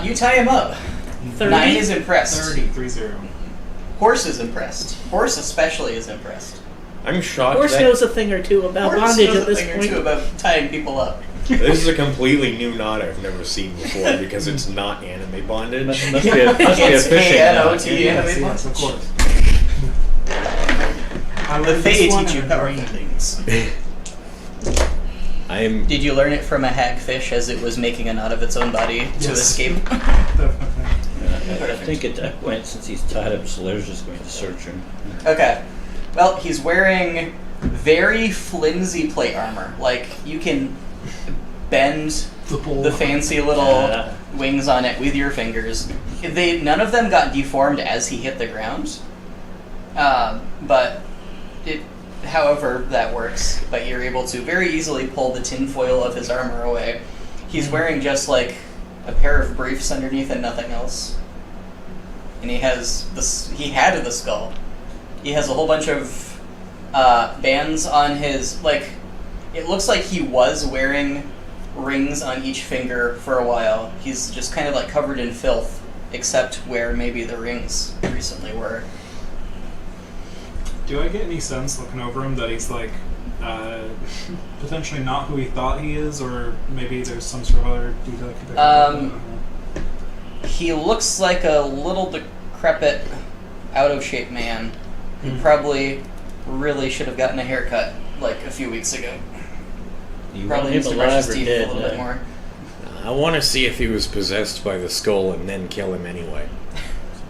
You tie him up. 30? 9 is impressed. 30. Horse is impressed. Horse especially is impressed. I'm shocked Horse that knows a thing or two about Horse bondage knows at a this thing or point. two about tying people up. this is a completely new knot I've never seen before because it's not anime bondage. Must be a It's fishing knot. KNOT Yes, anime yes, of bondage. course. I The learned Fae this one teach you in a powerful dream. things. I'm Did you learn it from a hagfish as it was making a knot of its own body to Yes. escape? Definitely. I think at that point, since he's tied up, Solaire's just going to search him. Okay. Well, he's wearing very flimsy plate armor. Like, you can bend the fancy little Yeah. wings on it with your fingers. None of them got deformed as he hit the ground. But however that works, but you're able to very easily pull the tinfoil of his armor away. He's wearing just like a pair of briefs underneath and nothing else. And he had the skull. He has a whole bunch of bands on his, like, it looks like he was wearing rings on each finger for a while. He's just kind of like covered in filth, except where maybe the rings recently were. Do I get any sense looking over him that he's like potentially not who he thought he is, or maybe there's some sort of other detail I can pick up? He looks like a little decrepit, out of shape man who probably really should have gotten a haircut like a few weeks ago. You Probably want needs him to brush alive his or teeth dead? a little bit more. I want to see if he was possessed by the skull and then kill him anyway.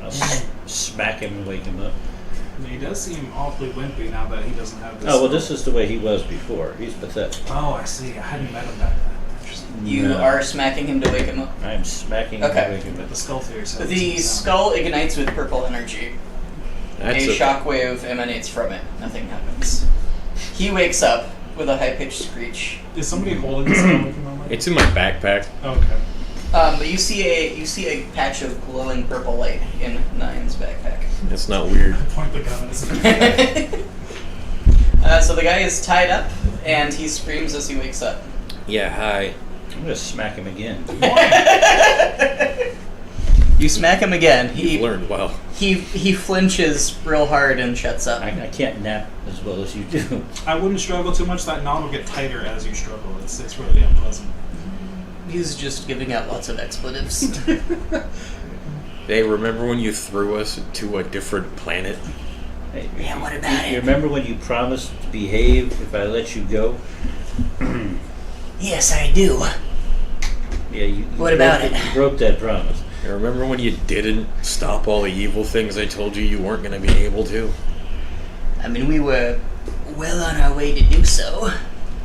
I'll smack him and wake him up. I mean, he does seem awfully wimpy now that he doesn't have this. Oh, well, this is the way he was before. He's pathetic. Oh, I see. I hadn't met him back then. Interesting. You No. are smacking him to wake him up. I'm smacking him Okay. and waking him up. The skull theory. So it The doesn't sound- skull ignites with purple energy. That's A okay. shockwave emanates from it. Nothing happens. He wakes up with a high-pitched screech. Is somebody holding the skull at the moment? It's in my backpack. Okay. But you see a patch of glowing purple light in Nine's backpack. That's not weird. Point the gun at his So the guy is tied up, and he screams as he wakes up. Yeah, hi. I'm going to smack him again. You smack him again. You've learned well. He flinches real hard and shuts up. I can't nap as well as you do. I wouldn't struggle too much. That knot will get tighter as you struggle. It's really unpleasant. He's just giving out lots of expletives. Hey, remember when you threw us to a different planet? Hey, Yeah, what about you it? remember when you promised to behave if I let you go? Yes, I do. Yeah, you What about broke it? You broke that promise. You remember when you didn't stop all the evil things I told you you weren't going to be able to? I mean, we were well on our way to do so.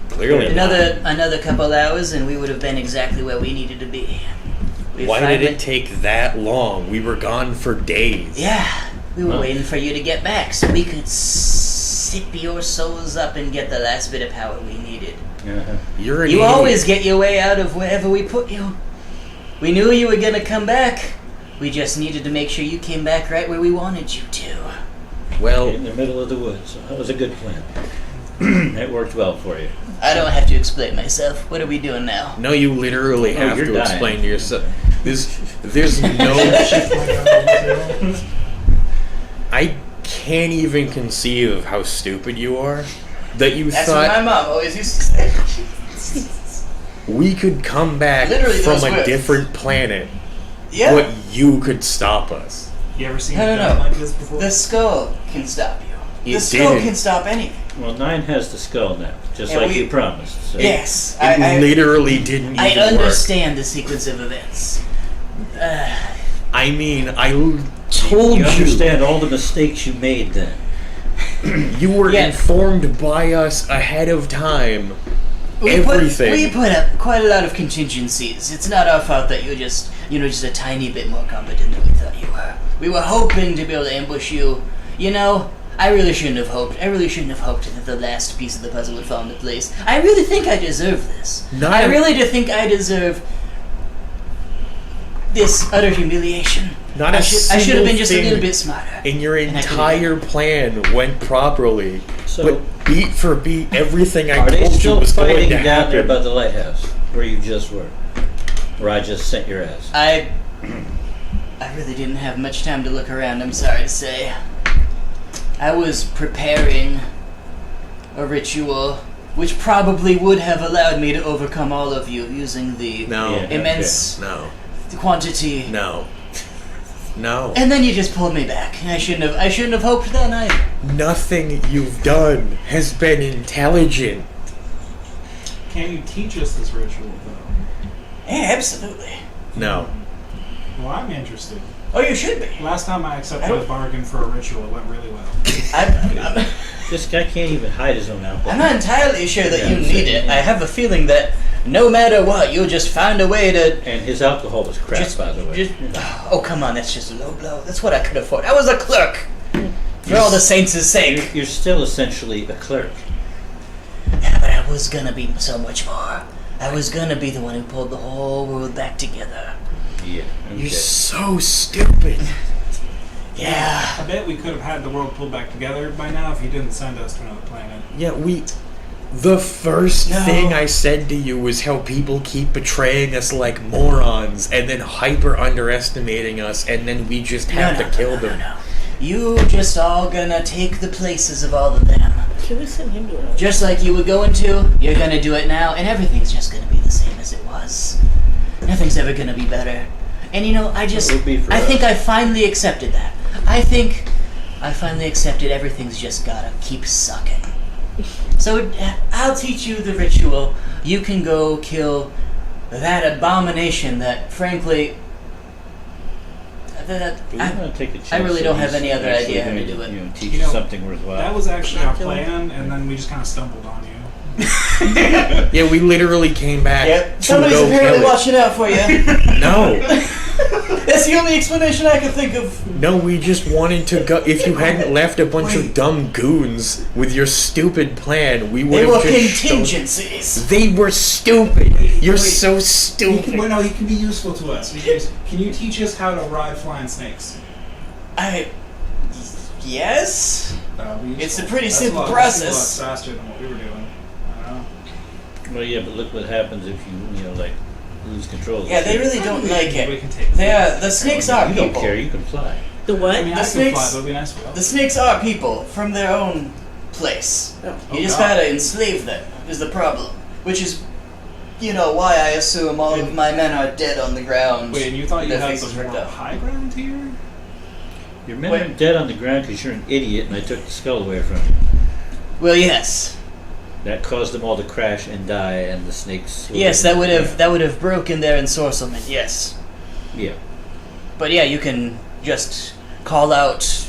Clearly Another couple hours, and we would have been exactly where we needed to be. We Why did finally- it take that long? We were gone for days. Yeah, we were Huh. waiting for you to get back so we could sip your souls up and get the last bit of power we needed. Uh-huh. You're an You idiot. always get your way out of wherever we put you. We knew you were gonna come back. We just needed to make sure you came back right where we wanted you to. Well, In the middle of the woods. That was a good plan. That worked well for you. I don't have to explain myself. What are we doing now? no, you literally have you're to dying. explain to yourself. There's no... I can't even conceive of how stupid you are. That you That's what my thought mom always used to say. we could come back Literally from those a words. different planet, Yeah. but you could stop us. You ever seen No, a no, gun no. like this before? The skull can stop you. It The skull didn't. can stop anything. Well, 9 has the skull now, just Yeah, like we- you promised. So. Yes, It I literally didn't I even work. understand the sequence of events. I mean, I told You you. understand all the mistakes you made then. You were Yeah. informed by us ahead of time. Everything. We put up quite a lot of contingencies. It's not our fault that you're just a tiny bit more competent than we thought you were. We were hoping to be able to ambush you. You know, I really shouldn't have hoped. I really shouldn't have hoped that the last piece of the puzzle would fall into place. I really think I deserve this. I really do think I deserve this utter humiliation. Not I a should have been just a single little thing bit smarter. in your And I could've entire plan went properly. So, But beat for beat, everything I are they told you still was going fighting to down there happen. by the lighthouse where you just were? Where I just sent your ass? I really didn't have much time to look around, I'm sorry to say. I was preparing a ritual which probably would have allowed me to overcome all of you using the No. Yeah. immense No. quantity. No. No. And then you just pulled me back. I shouldn't have hoped then either. Nothing you've done has been intelligent. Can you teach us this ritual, though? Yeah, absolutely. No. Well, I'm interested. Oh, you should be. Last time I accepted a bargain for a ritual, it went really well. I'm This guy can't even hide his own alcohol. I'm not entirely sure that Yeah, you I'm need saying, it. yeah. I have a feeling that no matter what, you'll just find a way to And his alcohol was crap, just, by the way. oh, come on, that's just a low blow. That's what I could afford. I was a clerk. For all the saints' sake. You're still essentially a clerk. Yeah, but I was gonna be so much more. I was gonna be the one who pulled the whole world back together. Yeah. You're Okay. so stupid. Yeah. I bet we could have had the world pulled back together by now if you didn't send us to another planet. Yeah, the first No. thing I said to you was how people keep betraying us like morons and then hyper underestimating us, and then we just have to kill them. No. You just all gonna take the places of all of them. Can we send him to another? Just like you were going to, you're gonna do it now, and everything's just gonna be the same as it was. Nothing's ever gonna be better. And you know, I would be for us. think I finally accepted that. I think I finally accepted everything's just gotta keep sucking. So I'll teach you the ritual. You can go kill that abomination that, frankly, But we're gonna take a chance. I really that don't have he's any other actually idea how to going do it. You know, teach You you know, something worthwhile. That was actually our Not killing plan, and then we just kind of stumbled on you. Yeah, we literally came back to Somebody's go apparently kill it. watching out for you. No. That's the only explanation I could think of. No, we just wanted to go. If you hadn't left a bunch of dumb goons with your stupid plan, we would They were have just contingencies. They were stupid. You're Wait, so He stupid. can, well, no, he can be useful to us. Can you teach us how to ride flying snakes? Yes? That would be It's useful. a pretty That's simple that's process. a lot faster than what we were doing. I don't know. Well, yeah, but look what happens if you like lose control. of the Yeah, they ship. really don't like We it. can take The snakes are You don't people. care. You can fly. The what? I mean, The I can fly, snakes- but it'd be nice for The snakes are people from their own place. Oh. You just God. gotta enslave them, is the problem. Which is, why I assume all of my men are dead on the ground. Wait, and you thought you Their had faces the ripped more out. high ground here? Your men Wait. are dead on the ground because you're an idiot, and I took the skull away from you. Well, yes. That caused them all to crash and die, and the snakes. Yes, that would have broken their ensorcement, yes. Yeah. But yeah, you can just call out.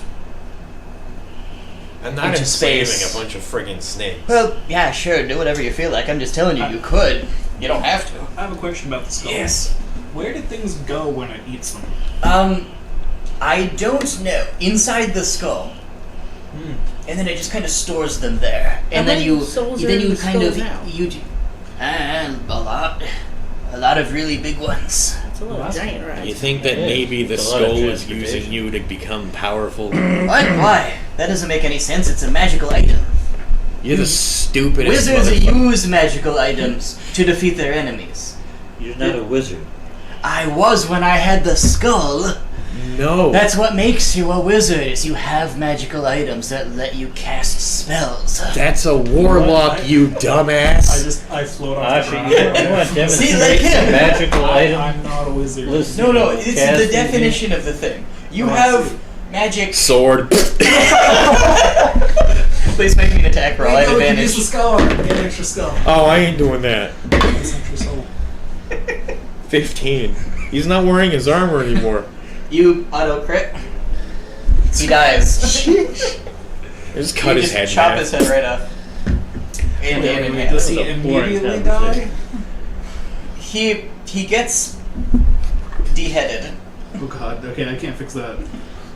I'm not Into enslaving space. a bunch of friggin' snakes. Well, yeah, sure, do whatever you feel like. I'm just telling you, you could. You don't have to. I have a question about the skull. Yes. Where did things go when it eats them? I don't know. Inside the skull. And then it just kind of stores them there. And How then many you souls then are in you the kind skull of now? a lot of really big ones. It's a little Well, that's giant, You right? think that Yeah, maybe the it's a lot of skull is transportation. using you to become powerful? What? Why? That doesn't make any sense. It's a magical item. You're the stupidest Wizards motherfucker. use magical items to defeat their enemies. You're not a wizard. I was when I had the skull. No. That's what makes you a wizard, is you have magical items that let you cast spells. That's a warlock, you dumbass. I float off Actually, the you ground. want to demonstrate See, like him. a magical item? I'm not a wizard. Listen, No, it's the casting definition of the thing. You Oh, I have see. magic. Sword. Please make me an attack roll. I have Use the advantage. skull. Get an extra skull. Oh, I ain't doing that. Use extra soul. 15. He's not wearing his armor anymore. You auto crit. He dies. Just cut You his just head chop in his half. head right off. And hand in hand. Does he That's a boring immediately conversation. die? He gets deheaded. Oh god, okay, I can't fix that.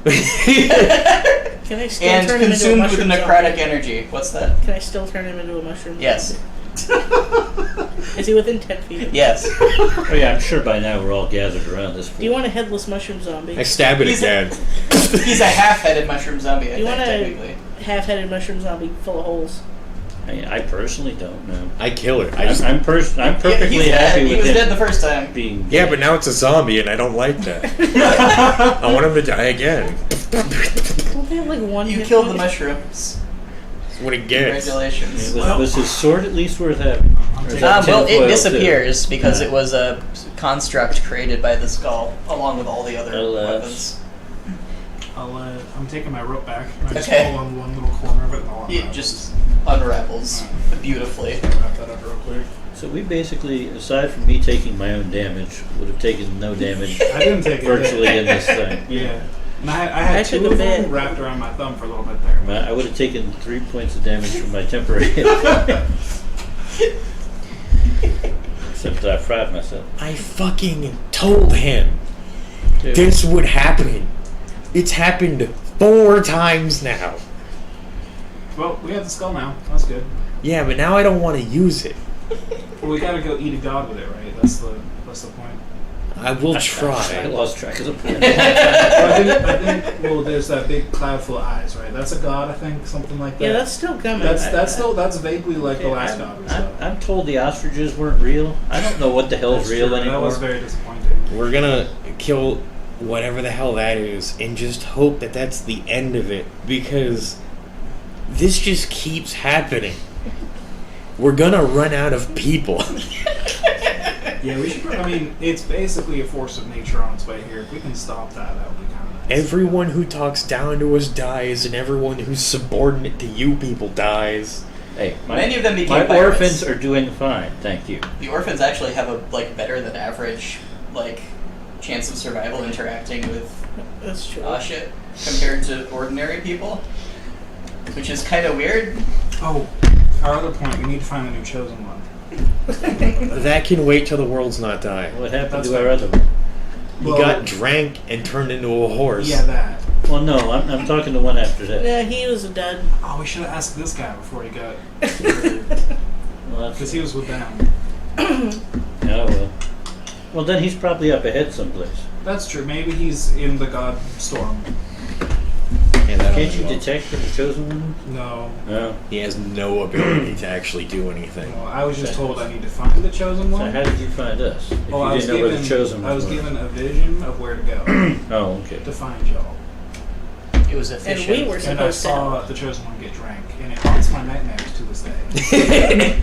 Can I still and turn him into a consumed with mushroom necrotic zombie? energy. What's that? Can I still turn him into a mushroom? Yes. zombie? Is he within 10 feet? Yes. Oh yeah, I'm sure by now we're all gathered around this. Do you want a headless mushroom zombie? I stab it He's a- again. He's a half-headed mushroom zombie, I You think, want a technically. half-headed mushroom zombie full of holes? I personally don't know. I kill it. I just, I'm perfectly He's dead. happy He with was him dead the first time. being. yeah, dead. but now it's a zombie, and I don't like that. I want him to die again. Don't they have like one? You hit killed the point? mushrooms. That's what it gets. Congratulations. Was his sword at least worth having? Or is that Well, it tinfoil, too? disappears because Yeah. it was a construct created by the skull, along with all the other Alas. weapons. I'm taking my rope back. I just Okay. pull on one little corner of it and I'll It unravel just unravels beautifully. it. Wrap that up real quick. So we basically, aside from me taking my own damage, would have taken no damage I didn't take it. virtually in this thing. Yeah. And I had I two took a of them bit. wrapped around my thumb for a little bit there. I would have taken 3 points of damage from my temporary hit point. Except that I fried myself. I fucking told him Dude. this would happen. It's happened 4 times now. Well, we have the skull now. That's good. Yeah, but now I don't want to use it. Well, we gotta go eat a god with it, right? That's the point. I will I try. lost track of the point. I think. Well, there's that big cloud full of eyes, right? That's a god, I think, something like that. Yeah, that's still coming. That's vaguely like the last god. I'm told the ostriches weren't real. I don't know what the hell's That's real true. anymore. That was very disappointing. We're gonna kill whatever the hell that is and just hope that that's the end of it, because this just keeps happening. We're gonna run out of people. Yeah, we should. I mean, it's basically a force of nature on its way here. If we can stop that, that would be kind of nice. Everyone who talks down to us dies, and everyone who's subordinate to you people dies. Hey, Many of them became my pirates. orphans are doing fine, thank you. The orphans actually have a better than average chance of survival interacting with That's true. shit compared to ordinary people, which is kind of weird. Oh, our other point. We need to find the new chosen one. That can wait till the world's not dying. What happened That's to our fine. other one? He Well- got drank and turned into a horse. Yeah, that. Well, no, I'm talking the one after that. Yeah, he was a dud. Oh, we should have asked this guy before he got murdered. Well, Because he was with them. Yeah, well, then he's probably up ahead someplace. That's true. Maybe he's in the god storm. Yeah, that Can't you well. detect the chosen one? No. No. He has no ability to actually do anything. Well, I was just told I need to find the chosen So one. how did you find us? If Well, you I was didn't know where the given. chosen I was ones were. given a vision of where to go Oh, okay. to find y'all. It was And efficient. we were And I supposed to. saw the chosen one get drank, and it haunts my nightmares to this day.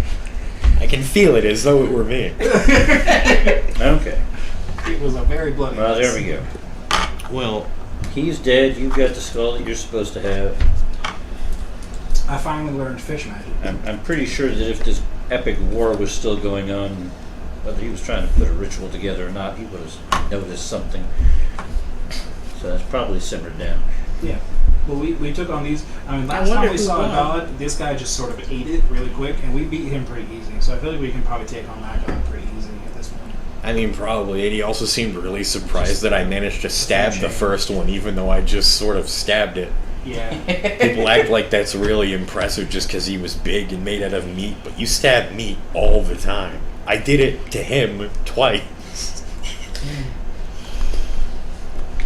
I can feel it as though it were me. Okay. It was a very bloody. Well, there mess. we go. Well, He's dead. You've got the skull that you're supposed to have. I finally learned fish magic. I'm pretty sure that if this epic war was still going on, whether he was trying to put a ritual together or not, he would have noticed something. So that's probably simmered down. Yeah. Well, we took on these. I mean, I last wonder time we who saw a won. god, this guy just sort of ate it really quick, and we beat him pretty easy. So I feel like we can probably take on that god pretty easy at this point. I mean, probably. And he also seemed really surprised that I managed to stab the first one, even though I just sort of stabbed it. Yeah. People act like that's really impressive just because he was big and made out of meat, but you stab meat all the time. I did it to him twice.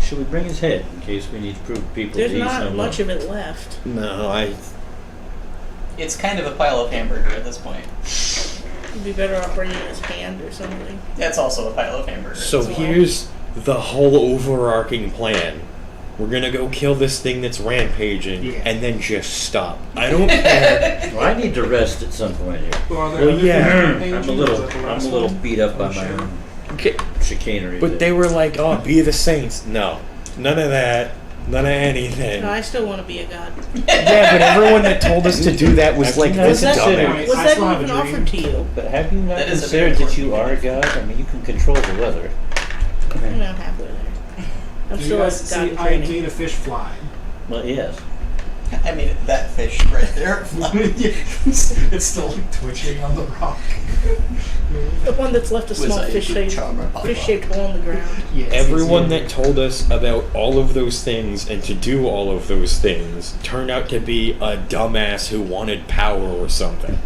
Should we bring his head in case we need to prove to people There's that he's not no much longer- of it left. No, It's kind of a pile of hamburger at this point. You'd be better off bringing his hand or something. That's also a pile of hamburger. So as well. here's the whole overarching plan. We're gonna go kill this thing that's rampaging, Yeah. and then just stop. I don't care. Well, I need to rest at some point here. Well, are there Well, other yeah. things I'm a that little, was at the I'm a last little one? beat up by Oh, my sure. own Okay, chicanery. but they were like, "Oh, be the saints." No, none of that. None of anything. No, I still want to be a god. Yeah, but everyone that told us to do that was like Was this that- dumbass. Was I that still have a even dream. offered to you? But have you not That is a very considered that you are a important god? I mean, you can control the weather. I'm not halfway there. I'm Do you still guys a see? god in I training. made a fish fly. Well, yes. I mean, that fish right there. It's still like twitching on the rock. The one that's left a Was small a good fish-shaped charmer, Papa. hole in the ground. Yes, Everyone it's that told us about all of those things and to do all of those things turned out to be a dumbass who wanted power or something.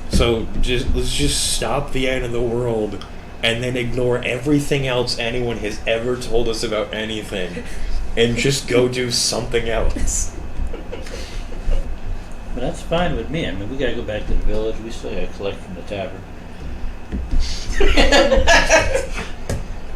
So let's just stop the end of the world and then ignore everything else anyone has ever told us about anything and just go do something else. But that's fine with me. I mean, we gotta go back to the village. We still gotta collect from the tavern.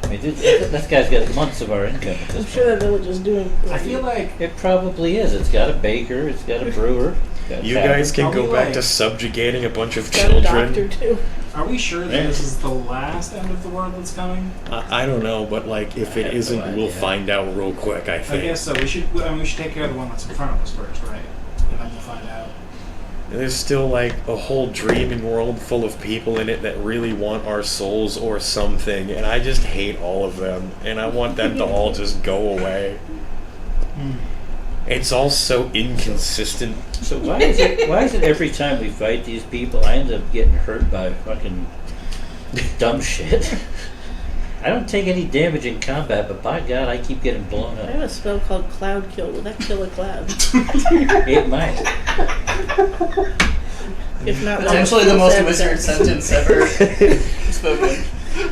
I mean, that guy's got months of our income at I'm this sure point. that village is doing great. I feel like It probably is. It's got a baker. It's got a brewer. It's got a You tavern. guys can Are go we back like- to subjugating a bunch of Got a doctor children. too. Are we sure that Yeah. this is the last end of the world that's coming? I don't know, but like if I it have no isn't, we'll idea. find out real quick. I I think. guess so. We should take care of the one that's in front of us first, right? And then we'll find out. There's still like a whole dreaming world full of people in it that really want our souls or something, and I just hate all of them, and I want them to all just go away. It's all so inconsistent. So why is it every time we fight these people, I end up getting hurt by fucking dumb shit? I don't take any damage in combat, but by God, I keep getting blown I up. have a spell called Cloud Kill. Will that kill a cloud? It might. If not, Potentially the most wizard wizard sentence ever spoken.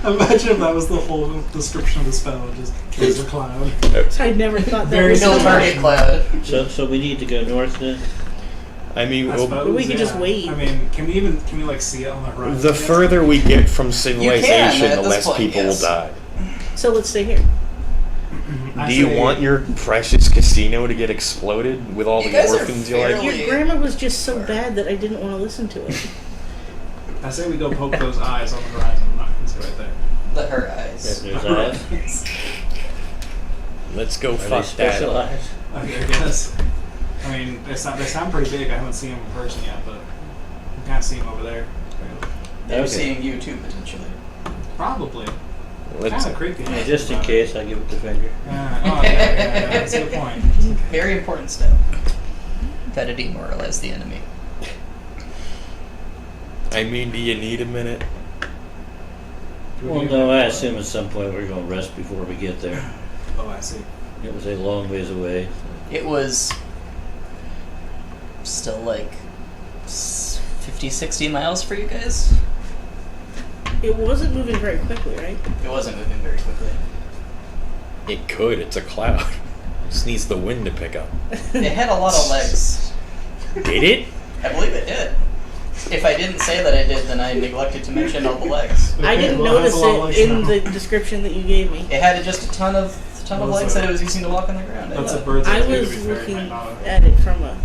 Imagine if that was the whole description of the spell. It just kills a cloud. I never thought that Very was Kill similar. target cloud. So we need to go north then? I mean, I well, suppose, we could just yeah. wait. I mean, can we like see it on the horizon? the further we get from at civilization, the this less point, people yes. will die. So let's stay here. I Do you say- want your precious casino to get exploded with all You the guys are orphans you like? fairly- Your grammar was just so bad that I didn't want to listen to it. I say we go poke those eyes on the horizon. I'm not gonna say right there. Her eyes. There's eyes. Let's go Are they fuck that special up. eyes? Okay, I guess. I mean, they sound pretty big. I haven't seen them in person yet, but I can't see them over there. They're Okay. seeing you too, potentially. Probably. Let's, Kind of creepy. Yeah, just in case, I give it the finger. Yeah, that's a good point. Very important step. Gotta demoralize the enemy. I mean, do you need a minute? Well, no, I assume at some point we're going to rest before we get there. Oh, I see. It was a long ways away. It was still like 50, 60 miles for you guys. It wasn't moving very quickly, right? It wasn't moving very quickly. It could. It's a cloud. Just needs the wind to pick up. It had a lot of legs. Did it? I believe it did. If I didn't say that I did, then I neglected to mention all the legs. I didn't Well, notice that's a lot it in less the now. description that you gave me. It had just a ton of legs that it was using to walk on the ground. That's a Yeah. bird's eye I view, to was be fair. looking Might not- at it from up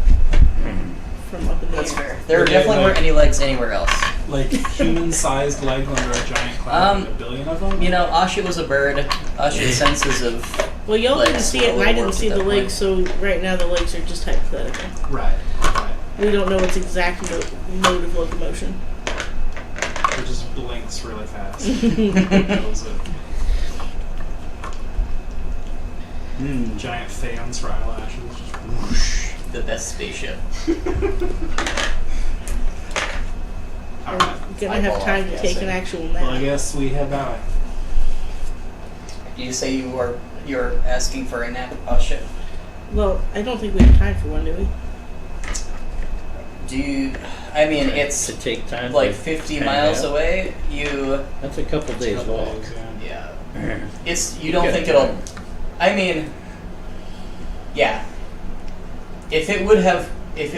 in the That's air. fair. There Okay, definitely like- weren't any legs anywhere else. Like human-sized legs under a giant cloud, like a billion of them. You know, Asha was a bird. Asha's senses of Well, y'all didn't legs see were it, a and I little didn't warped see at the that legs, so right now the legs are just hypothetical. Right. We don't know its exact mode of locomotion. It just blinks really fast. Kills it. Giant fans for eyelashes. Whoosh, the best spaceship. I'm Alright. gonna Eyeball have time off, to yeah, take same. an actual Well, I nap. guess we head that way. You say you're asking for a nap, Asha. Well, I don't think we have time for one, do we? Do you? I mean, it's To take time like to 50 hang miles out. away. You, That's a couple days Couple walk. days, yeah. yeah. It's you don't got think time. it'll. I mean, yeah. If it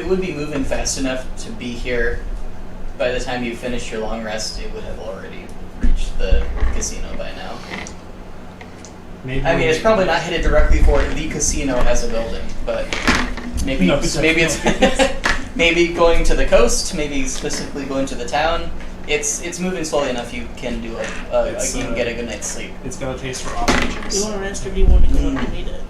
would be moving fast enough to be here by the time you finish your long rest, it would have already reached the casino by now. Maybe I mean, it's probably not headed directly for the casino as a building, but maybe No, maybe it's maybe going to the coast, maybe specifically going to the town. It's moving slowly enough. You can do It's, you can get a good night's sleep. It's got a taste for Do ostriches. you want to rest or do you want to go up and eat it?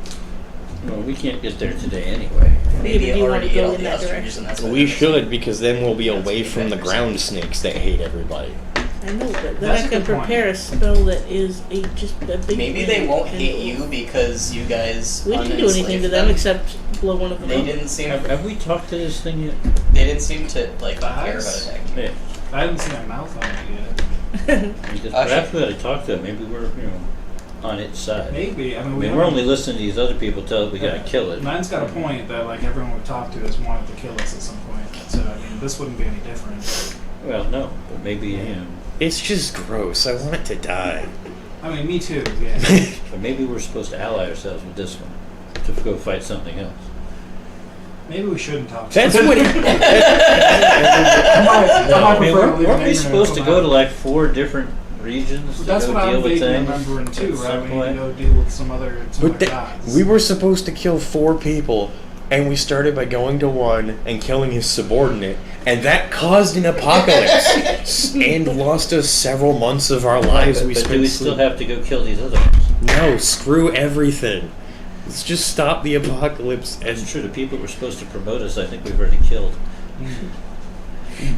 Well, we can't get there today anyway. Maybe do it you already want to ate go all in the that ostriches, direction? and that's why We they're should, because then we'll be That's away what from the you ground snakes that hate everybody. I know, but then That's I a can good point. prepare a spell that is just a big. Maybe they won't hate you because you guys. We didn't do anything to unenslaved them except blow one of them They up. didn't seem. Have we talked to this thing yet? They didn't seem to like care about Eyes? attacking you. Yeah. I haven't seen a mouth on it yet. Because Actually- perhaps we ought to talk to it. Maybe we're, on its side. Maybe. I mean, I we mean, we're only listening to these other people tell us we gotta kill it. Nine's got a point that like everyone we talk to has wanted to kill us at some point. So I mean, this wouldn't be any different. Well, no, but maybe, It's just gross. I want it to die. I mean, me too. Yeah. but maybe we're supposed to ally ourselves with this one to go fight something else. Maybe we shouldn't talk. That's to what. I I mean, prefer to leave weren't an we ignorant supposed to until go to now. like 4 different regions to That's go what deal I'm with vaguely things? remembering too, at right? some We need point? to go deal with some other But gods. we were supposed to kill 4 people, and we started by going to one and killing his subordinate, and that caused an apocalypse and lost us several months of our lives. But do we still have to go kill these other ones? No, screw everything. Let's just stop the apocalypse. It's And true, the people who were supposed to promote us, I think we've already killed.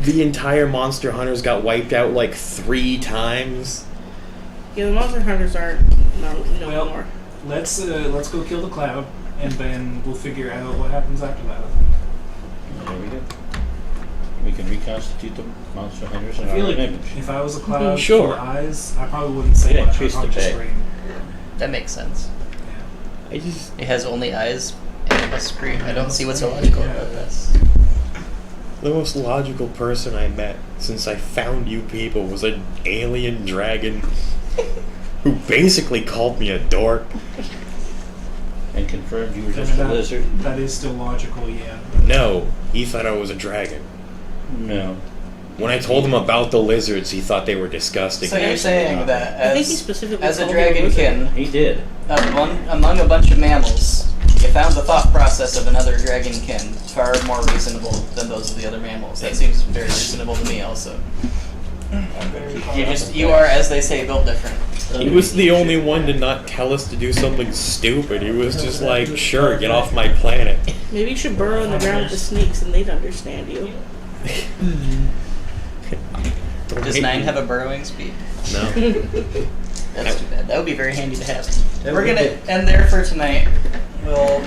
the entire monster hunters got wiped out like 3 times. Yeah, the monster hunters aren't no Well, more. let's go kill the cloud, and then we'll figure out what happens after that. There we go. We can reconstitute the monster hunters in I our feel own like image. if I was a cloud Sure. for eyes, I probably wouldn't say Yeah, much. I'd increase probably the just pay. scream. That makes sense. Yeah. I just It has only eyes and must scream. I don't see what's illogical about this. the most logical person I met since I found you people was an alien dragon who basically called me a dork. And confirmed you were I just mean, a that- lizard? That is still logical, yeah. No, he thought I was a dragon. No. When I told him about the lizards, he thought they were disgusting. So you're saying that I think he as, specifically as a called you a dragonkin, He did. among a bunch of mammals, you found the thought process of another dragonkin far more reasonable than those of the other mammals. That seems very reasonable to me also. You are, as they say, built different. He was the only one to not tell us to do something stupid. He was just like, sure, get off my planet. Maybe you should burrow in the ground with the snakes and they'd understand you. Does 9 have a burrowing speed? No. That's too bad. That would be very handy to have. That We're would gonna be- end there for tonight. We'll